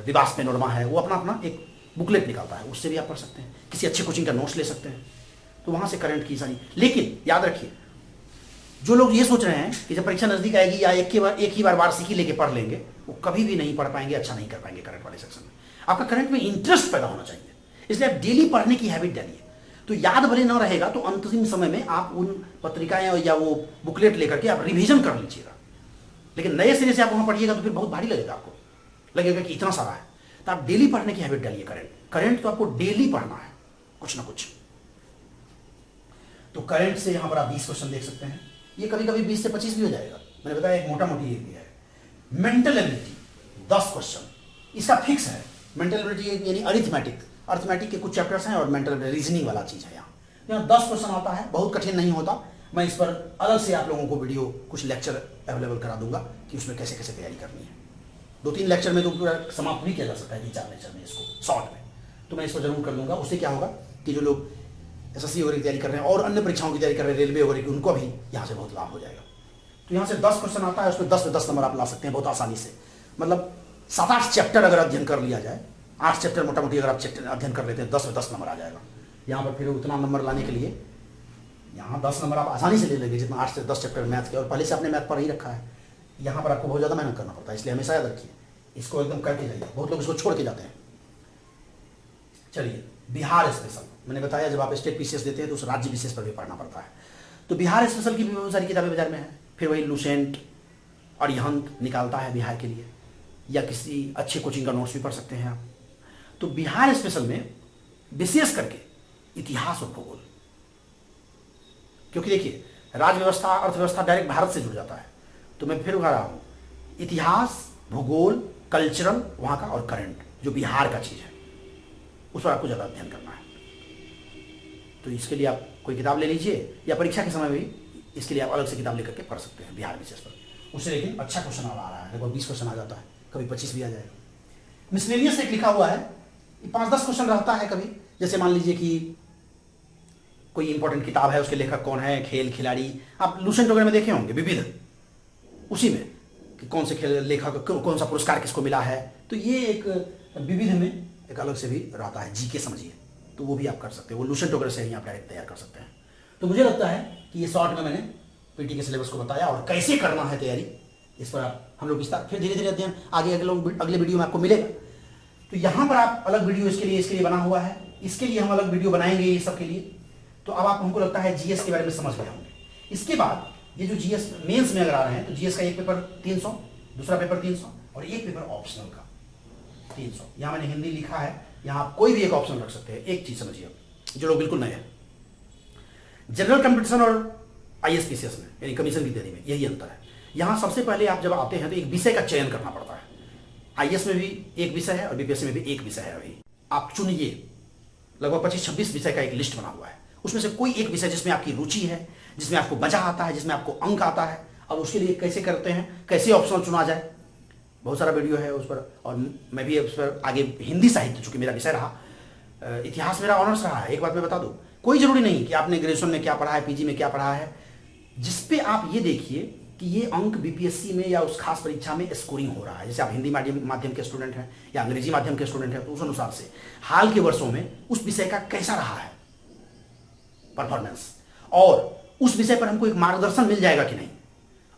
विवास पेनोरमा है, वो अपना अपना एक बुकलेट निकालता है, उससे भी आप पढ़ सकते हैं, किसी अच्छे कोचिंग का नोट्स ले सकते हैं, तो वहाँ से करंट की सारी। लेकिन याद रखिए, जो लोग ये सोच रहे हैं कि जब परीक्षा नज़दीक आएगी या एक ही बार वार्षिकी लेके पढ़ लेंगे, वो कभी भी नहीं पढ़ पाएंगे, अच्छा नहीं कर पाएंगे करंट वाले सेक्शन में। आपका करंट में इंटरेस्ट पैदा होना चाहिए, इसलिए आप डेली पढ़ने की हैबिट डालिए। तो याद भले न रहेगा तो अंतिम समय में आप उन पत्रिकाएं या वो बुकलेट लेकर के आप रिवीजन कर लीजिएगा। लेकिन नए सिरे से आप वहाँ पढ़िएगा तो फिर बहुत भारी लगेगा, आपको लगेगा कि इतना सारा है। तो आप डेली पढ़ने की हैबिट डालिए। करंट तो आपको डेली पढ़ना है, कुछ ना कुछ। तो करंट से यहाँ पर आप 20 क्वेश्चन देख सकते हैं। ये कभी कभी 20 से 25 भी हो जाएगा। मैंने बताया एक मोटा मोटी एक भी है। मेंटल एबिलिटी 10 क्वेश्चन, इसका फिक्स है। मेंटल एबिलिटी यानी अरिथमेटिक के कुछ चैप्टर्स हैं और मेंटल रीजनिंग वाला चीज़ है। यहाँ 10 क्वेश्चन आता है, बहुत कठिन नहीं होता। मैं इस पर अलग से आप लोगों को वीडियो कुछ लेक्चर अवेलेबल करा दूंगा कि उसमें कैसे कैसे तैयारी करनी है। 2-3 लेक्चर में तो पूरा समाप्त भी किया जा सकता है, 3-4 लेक्चर में इसको शॉर्ट में। तो मैं इसको जरूर कर लूँगा। उससे क्या होगा कि जो लोग SSC वगैरह की तैयारी कर रहे हैं और अन्य परीक्षाओं की तैयारी कर रहे हैं, रेलवे वगैरह की, उनको भी यहाँ से बहुत लाभ हो जाएगा। तो यहाँ से 10 क्वेश्चन आता है, उसमें 10 में 10 नंबर आप ला सकते हैं बहुत आसानी से। मतलब 7-8 चैप्टर अगर अध्ययन कर लिया जाए, 8 चैप्टर मोटा मोटी अगर आप चैप्टर अध्ययन कर लेते हैं, 10 में 10 नंबर आ जाएगा। यहाँ पर फिर उतना नंबर लाने के लिए यहाँ 10 नंबर आप आसानी से ले लेंगे, जितना 8 से 10 चैप्टर मैथ के, और पहले से आपने मैथ पढ़ ही रखा है। यहाँ पर आपको बहुत ज़्यादा मेहनत करना पड़ता है, इसलिए हमेशा याद रखिए, इसको एकदम करके जाइए। बहुत लोग इसको छोड़ के जाते हैं। चलिए, बिहार स्पेशल मैंने बताया, जब आप स्टेट PCS देते हैं तो उस राज्य विशेष पर भी पढ़ना पड़ता है। तो बिहार स्पेशल की भी बहुत सारी किताबें बाजार में हैं। फिर वही लुसेंट और अरिहंत निकालता है बिहार के लिए, या किसी अच्छे कोचिंग का नोट्स भी पढ़ सकते हैं आप। तो बिहार स्पेशल में विशेष करके इतिहास और भूगोल, क्योंकि देखिए राज्य व्यवस्था अर्थव्यवस्था डायरेक्ट भारत से जुड़ जाता है। तो मैं फिर कह रहा हूँ, इतिहास, भूगोल, कल्चरल वहाँ का, और करंट जो बिहार का चीज़ है, उस पर आपको ज़्यादा अध्ययन करना है। तो इसके लिए आप कोई किताब ले लीजिए, या परीक्षा के समय भी इसके लिए आप अलग से किताब लेकर के पढ़ सकते हैं बिहार विशेष पर। उससे लेकिन अच्छा क्वेश्चन आ रहा है, लगभग 20 क्वेश्चन आ जाता है, कभी 25 भी आ जाएगा। मिसलेनियस एक लिखा हुआ है, 5-10 क्वेश्चन रहता है कभी। जैसे मान लीजिए कि कोई इंपॉर्टेंट किताब है, उसके लेखक कौन है, खेल खिलाड़ी, आप लुसेंट वगैरह में देखे होंगे, विविध, उसी में कि कौन से खेल लेखक, कौन सा पुरस्कार किसको मिला है। तो ये एक विविध में एक अलग से भी रहता है, जीके समझिए, तो वो भी आप कर सकते हैं। वो लुसेंट वगैरह से ही आप डायरेक्ट तैयार कर सकते हैं। तो मुझे लगता है कि ये शॉर्ट में मैंने पीटी के सिलेबस को बताया और कैसे करना है तैयारी, इस पर आप हम लोग विस्तार फिर धीरे धीरे अध्ययन आगे अगले वीडियो में आपको मिलेगा। तो यहाँ पर आप अलग वीडियो इसके लिए बना हुआ है, इसके लिए हम अलग वीडियो बनाएंगे ये सब के लिए। तो अब आप हमको लगता है जीएस के बारे में समझ गए होंगे। इसके बाद ये जो जीएस मेंस में अगर आ रहे हैं, तो जीएस का एक पेपर 300, दूसरा पेपर 300 और एक पेपर ऑप्शनल का 300। यहाँ मैंने हिंदी लिखा है, यहाँ आप कोई भी एक ऑप्शन रख सकते हैं। एक चीज समझिए, जो लोग बिल्कुल नए हैं, जनरल कंपटीशन और ISPCS में यानी कमीशन की तैयारी में यही अंतर है। यहाँ सबसे पहले आप जब आते हैं तो एक विषय का चयन करना पड़ता है। IS में भी एक विषय है और BPSC में भी एक विषय है। अभी आप चुनिए, लगभग 25-26 विषय का एक लिस्ट बना हुआ है, उसमें से कोई एक विषय जिसमें आपकी रुचि है, जिसमें आपको मजा आता है, जिसमें आपको अंक आता है। अब उसके लिए कैसे करते हैं, कैसे ऑप्शनल चुना जाए, बहुत सारा वीडियो है उस पर। और मैं भी उस पर आगे हिंदी साहित्य, चूंकि मेरा विषय रहा, इतिहास मेरा ऑनर्स रहा है। एक बात मैं बता दूं, कोई जरूरी नहीं कि आपने ग्रेजुएशन में क्या पढ़ा है, PG में क्या पढ़ा है। जिसपे आप ये देखिए कि ये अंक BPSC में या उस खास परीक्षा में स्कोरिंग हो रहा है। जैसे आप हिंदी माध्यम के स्टूडेंट हैं या अंग्रेजी माध्यम के स्टूडेंट हैं, तो उस अनुसार से हाल के वर्षों में उस विषय का कैसा रहा है परफॉर्मेंस, और उस विषय पर हमको एक मार्गदर्शन मिल जाएगा कि नहीं,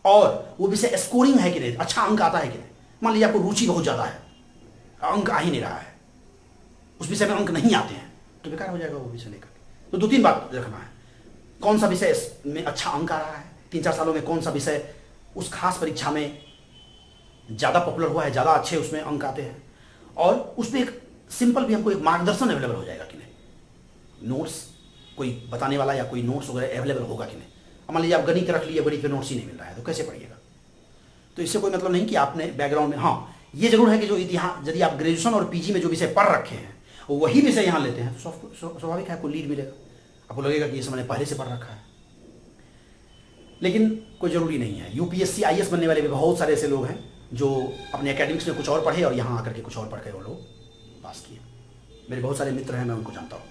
और वो विषय स्कोरिंग है कि नहीं, अच्छा अंक आता है कि नहीं। मान लीजिए आपको रुचि बहुत ज्यादा है, अंक आ ही नहीं रहा है, उस विषय में अंक नहीं आते हैं, तो बेकार हो जाएगा वो विषय लेकर। तो 2-3 बात रखना है, कौन सा विषय में अच्छा अंक आ रहा है 3-4 सालों में, कौन सा विषय उस खास परीक्षा में ज्यादा पॉपुलर हुआ है, ज्यादा अच्छे उसमें अंक आते हैं, और उसमें एक सिंपल भी हमको एक मार्गदर्शन अवेलेबल हो जाएगा कि नहीं, नोट्स कोई बताने वाला या कोई नोट्स वगैरह अवेलेबल होगा कि नहीं। मान लीजिए आप गणित रख लिए, गणित के नोट्स ही नहीं मिल रहा है, तो कैसे पढ़िएगा। तो इससे कोई मतलब नहीं कि आपने बैकग्राउंड में, हाँ ये जरूर है कि जो इतिहास, यदि आप ग्रेजुएशन और PG में जो विषय पढ़ रखे हैं वही विषय यहाँ लेते हैं, तो स्वाभाविक है आपको लीड मिलेगा, आपको लगेगा कि ये सब मैंने पहले से पढ़ रखा है। लेकिन कोई जरूरी नहीं है। UPSC IS बनने वाले भी बहुत सारे ऐसे लोग हैं जो अपने एकेडमिक्स में कुछ और पढ़े और यहाँ आकर के कुछ और पढ़ के वो लोग पास किए। मेरे बहुत सारे मित्र हैं, मैं उनको जानता हूँ,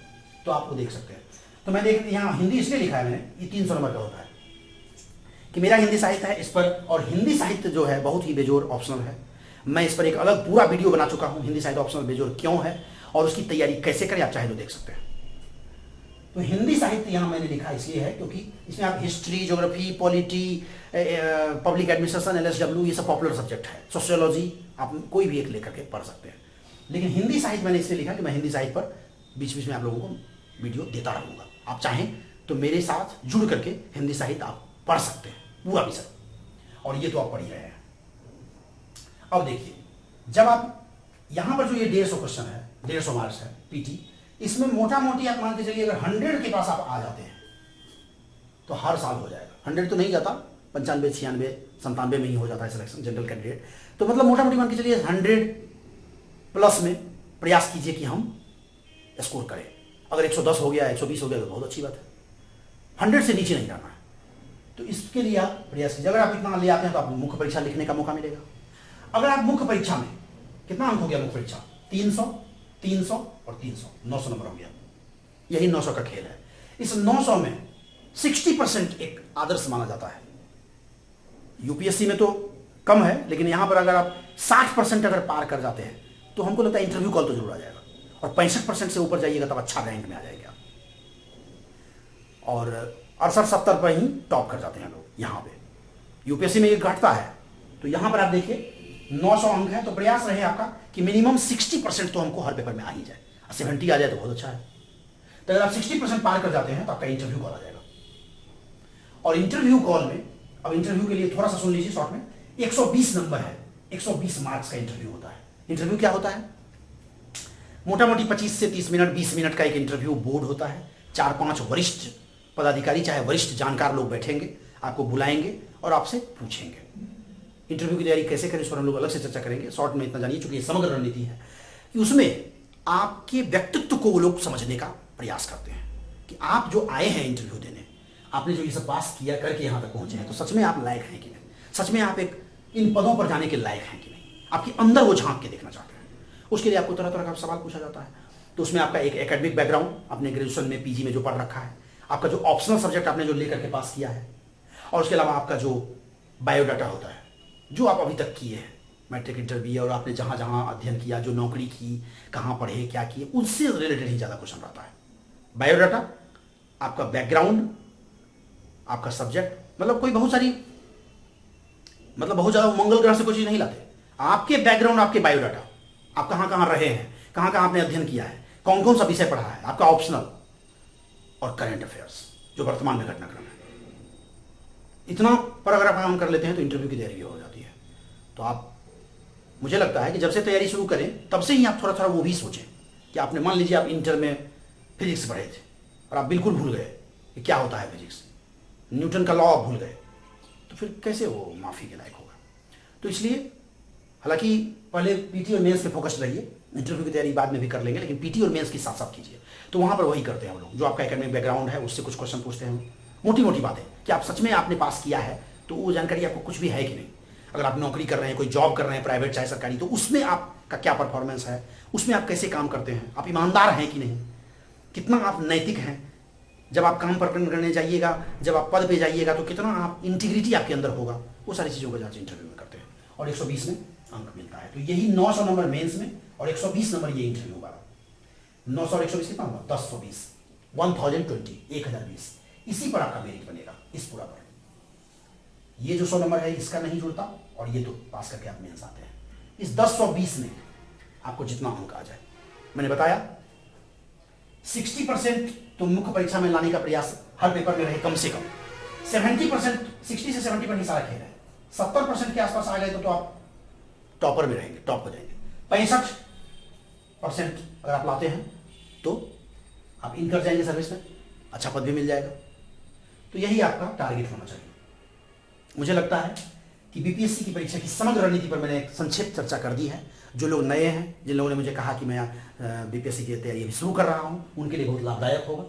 तो आपको देख सकते हैं। तो मैंने यहाँ हिंदी इसलिए लिखा है मैंने, ये 300 नंबर का होता है कि मेरा हिंदी साहित्य है इस पर, और हिंदी साहित्य जो है बहुत ही बेजोर ऑप्शनल है। मैं इस पर एक अलग पूरा वीडियो बना चुका हूँ, हिंदी साहित्य ऑप्शनल बेजोर क्यों है, और उसकी तैयारी कैसे करें आप चाहे तो देख सकते हैं। तो हिंदी साहित्य यहां मैंने लिखा इसलिए है क्योंकि इसमें आप history, geography, polity, public administration, LSW, ये सब पॉपुलर सब्जेक्ट है, सोशियोलॉजी, आप कोई भी एक लेकर के पढ़ सकते हैं। लेकिन हिंदी साहित्य मैंने इसलिए लिखा कि मैं हिंदी साहित्य पर बीच बीच में आप लोगों को वीडियो देता रहूंगा। आप चाहें तो मेरे साथ जुड़ करके हिंदी साहित्य आप पढ़ सकते हैं पूरा विषय, और ये तो आप पढ़ ही रहे हैं। अब देखिए, जब आप यहां पर जो ये 150 क्वेश्चन है, 150 मार्क्स है पीटी, इसमें मोटा मोटी आप मान के चलिए अगर 100 के पास आप आ जाते हैं तो हर साल हो जाएगा। 100 तो नहीं जाता, 95, 96, 97 में ही हो जाता है सिलेक्शन जनरल कैंडिडेट। तो मतलब मोटा मोटी मान के चलिए 100 प्लस में प्रयास कीजिए कि हम स्कोर करें। अगर 110 हो गया, 120 हो गया तो बहुत अच्छी बात है। 100 से नीचे नहीं जाना है, तो इसके लिए आप प्रयास कीजिए। अगर आप इतना ले आते हैं तो आपको मुख्य परीक्षा लिखने का मौका मिलेगा। अगर आप मुख्य परीक्षा में, कितना अंक हो गया मुख्य परीक्षा, 300, 300 और 300, 900 नंबर हो गया। यही 900 का खेल है। इस 900 में 60% एक आदर्श माना जाता है। यूपीएससी में तो कम है, लेकिन यहां पर अगर आप 60% अगर पार कर जाते हैं तो हमको लगता है इंटरव्यू कॉल तो जरूर आ जाएगा, और 65% से ऊपर जाइएगा तब अच्छा रैंक में आ जाएगा, और 68-70 पर ही टॉप कर जाते हैं लोग। यहां पे यूपीएससी में ये घटता है, तो यहां पर आप देखिए 900 अंक है, तो प्रयास रहे आपका कि मिनिमम 60% तो हमको हर पेपर में आ ही जाए। 70 आ जाए तो बहुत अच्छा है। तो अगर आप 60% पार कर जाते हैं तो आपका इंटरव्यू कॉल आ जाएगा। और इंटरव्यू कॉल में, अब इंटरव्यू के लिए थोड़ा सा सुन लीजिए शॉर्ट में, 120 नंबर है, 120 मार्क्स का इंटरव्यू होता है। इंटरव्यू क्या होता है, मोटा मोटी 25 से 30 मिनट, 20 मिनट का एक इंटरव्यू बोर्ड होता है। 4-5 वरिष्ठ पदाधिकारी, चाहे वरिष्ठ जानकार लोग बैठेंगे, आपको बुलाएंगे और आपसे पूछेंगे। इंटरव्यू की तैयारी कैसे करें इस पर हम लोग अलग से चर्चा करेंगे। शॉर्ट में इतना जानिए, चूंकि ये समग्र रणनीति है कि उसमें आपके व्यक्तित्व को वो लोग समझने का प्रयास करते हैं कि आप जो आए हैं इंटरव्यू देने, आपने जो ये सब पास किया करके यहां तक पहुंचे हैं, तो सच में आप लायक हैं कि नहीं, सच में आप एक इन पदों पर जाने के लायक हैं कि नहीं, आपके अंदर वो झांक के देखना चाहते हैं। उसके लिए आपको तरह तरह का सवाल पूछा जाता है। तो उसमें आपका एक एकेडमिक बैकग्राउंड, आपने ग्रेजुएशन में, पीजी में जो पढ़ रखा है, आपका जो ऑप्शनल सब्जेक्ट आपने जो लेकर के पास किया है, और उसके अलावा आपका जो बायोडाटा होता है, जो आप अभी तक किए हैं, मैट्रिक, इंटरव्यू, और आपने जहां जहां अध्ययन किया, जो नौकरी की, कहां पढ़े, क्या किए, उससे रिलेटेड ही ज्यादा क्वेश्चन रहता है। बायोडाटा, आपका बैकग्राउंड, आपका सब्जेक्ट, मतलब कोई बहुत सारी, मतलब बहुत ज्यादा मंगल ग्रह से कोई चीज नहीं लाते। आपके बैकग्राउंड, आपके बायोडाटा, आप कहां कहां रहे हैं, कहां कहां आपने अध्ययन किया है, कौन कौन सा विषय पढ़ा है, आपका ऑप्शनल, और करंट अफेयर्स जो वर्तमान में घटनाक्रम है, इतना पर अगर आप काम कर लेते हैं तो इंटरव्यू की तैयारी हो जाती है। तो आप, मुझे लगता है कि जब से तैयारी शुरू करें तब से ही आप थोड़ा थोड़ा वो भी सोचें कि आपने, मान लीजिए आप इंटर में फिजिक्स पढ़े थे और आप बिल्कुल भूल गए कि क्या होता है फिजिक्स, न्यूटन का लॉ भूल गए, तो फिर कैसे वो माफी के लायक होगा। तो इसलिए हालांकि पहले पीटी और मेंस पे फोकस रहिए, इंटरव्यू की तैयारी बाद में भी कर लेंगे, लेकिन पीटी और मेंस की साथ साथ कीजिए। तो वहां पर वही करते हैं हम लोग, जो आपका एकेडमिक बैकग्राउंड है उससे कुछ क्वेश्चन पूछते हैं, मोटी मोटी बातें कि आप सच में आपने पास किया है, तो वो जानकारी आपको कुछ भी है कि नहीं। अगर आप नौकरी कर रहे हैं, कोई जॉब कर रहे हैं, प्राइवेट चाहे सरकारी, तो उसमें आपका क्या परफॉर्मेंस है, उसमें आप कैसे काम करते हैं, आप ईमानदार हैं कि नहीं, कितना आप नैतिक हैं, जब आप काम पर करने जाइएगा, जब आप पद पे जाइएगा तो कितना आप इंटीग्रिटी आपके अंदर होगा, वो सारी चीज़ों को जांच इंटरव्यू में करते हैं। और 120 में अंक मिलता है। तो यही 900 नंबर मेंस में और 120 नंबर ये इंटरव्यू वाला। 900 और 120 कितना होगा, 1020, 1020, इसी पर आपका मेरिट बनेगा, इस पूरा पर। ये जो 100 नंबर है इसका नहीं जुड़ता, और ये तो पास करके आप मेंस आते हैं। इस 10-120 में आपको जितना अंक आ जाए, मैंने बताया 60% तो मुख्य परीक्षा में लाने का प्रयास हर पेपर में रहे कम से कम। 70%, 60 से 70 पर ही सारा खेल है। 70% के आसपास आ गए तो आप टॉपर में रहेंगे, टॉप हो जाएंगे। 65% अगर आप लाते हैं तो आप इन कर जाएंगे सर्विस में, अच्छा पद भी मिल जाएगा। तो यही आपका टारगेट होना चाहिए। मुझे लगता है कि बीपीएससी की परीक्षा की समग्र रणनीति पर मैंने एक संक्षिप्त चर्चा कर दी है। जो लोग नए हैं, जिन लोगों ने मुझे कहा कि मैं बीपीएससी की तैयारी अभी शुरू कर रहा हूं, उनके लिए बहुत लाभदायक होगा।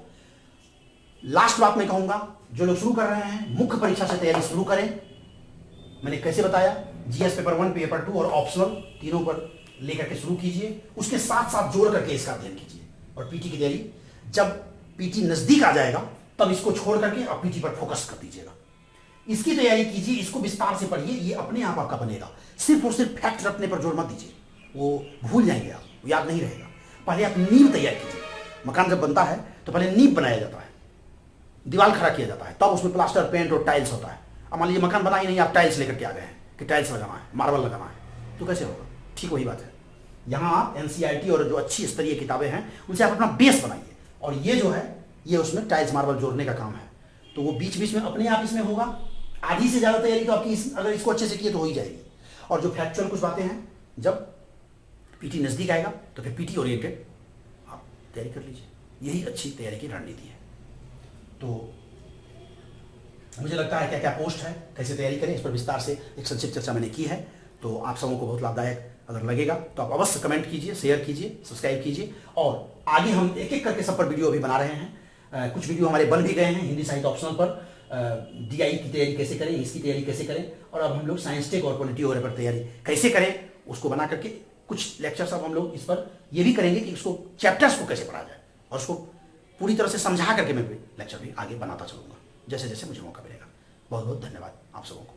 लास्ट बात मैं कहूंगा, जो लोग शुरू कर रहे हैं, मुख्य परीक्षा से तैयारी शुरू करें। मैंने कैसे बताया, जीएस पेपर 1, पेपर 2 और ऑप्शनल तीनों पर लेकर के शुरू कीजिए। उसके साथ साथ जोड़ करके इसका अध्ययन कीजिए। और पीटी की तैयारी, जब पीटी नजदीक आ जाएगा तब इसको छोड़ करके अब पीटी पर फोकस कर दीजिएगा। इसकी तैयारी कीजिए, इसको विस्तार से पढ़िए, ये अपने आप आपका बनेगा। सिर्फ और सिर्फ फैक्ट रखने पर जोर मत दीजिए, वो भूल जाएंगे आप, याद नहीं रहेगा। पहले आप नींव तैयार कीजिए। मकान जब बनता है तो पहले नींव बनाया जाता है, दीवार खड़ा किया जाता है, तब उसमें प्लास्टर, पेंट और टाइल्स होता है। अब मान लीजिए मकान बना ही नहीं, आप टाइल्स लेकर के आ गए हैं कि टाइल्स लगाना है, मार्बल लगाना है, तो कैसे होगा? ठीक वही बात है। यहाँ आप एनसीईआरटी और जो अच्छी स्तरीय किताबें हैं उनसे आप अपना बेस बनाइए, और ये जो है ये उसमें टाइल्स मार्बल जोड़ने का काम है। तो वो बीच बीच में अपने आप इसमें होगा। आधी से ज़्यादा तैयारी तो आपकी अगर इसको अच्छे से किए तो हो ही जाएगी। और जो फैक्चुअल कुछ बातें हैं, जब पीटी नज़दीक आएगा तो फिर पीटी ओरिएंटेड आप तैयारी कर लीजिए। यही अच्छी तैयारी की रणनीति है। तो मुझे लगता है क्या क्या पोस्ट है, कैसे तैयारी करें, इस पर विस्तार से एक संक्षिप्त चर्चा मैंने की है। तो आप सबों को बहुत लाभदायक अगर लगेगा तो आप अवश्य कमेंट कीजिए, शेयर कीजिए, सब्सक्राइब कीजिए। और आगे हम एक एक करके सब पर वीडियो अभी बना रहे हैं। कुछ वीडियो हमारे बन भी गए हैं हिंदी साहित्य ऑप्शनल पर, DI की तैयारी कैसे करें, इसकी तैयारी कैसे करें, और अब हम लोग साइंस टेक और पॉलिटी वगैरह पर तैयारी कैसे करें उसको बना करके कुछ लेक्चर्स अब हम लोग इस पर ये भी करेंगे कि उसको चैप्टर्स को कैसे पढ़ा जाए, और उसको पूरी तरह से समझा करके मैं लेक्चर भी आगे बनाता चलूँगा जैसे जैसे मुझे मौका मिलेगा। बहुत बहुत धन्यवाद आप सबों को।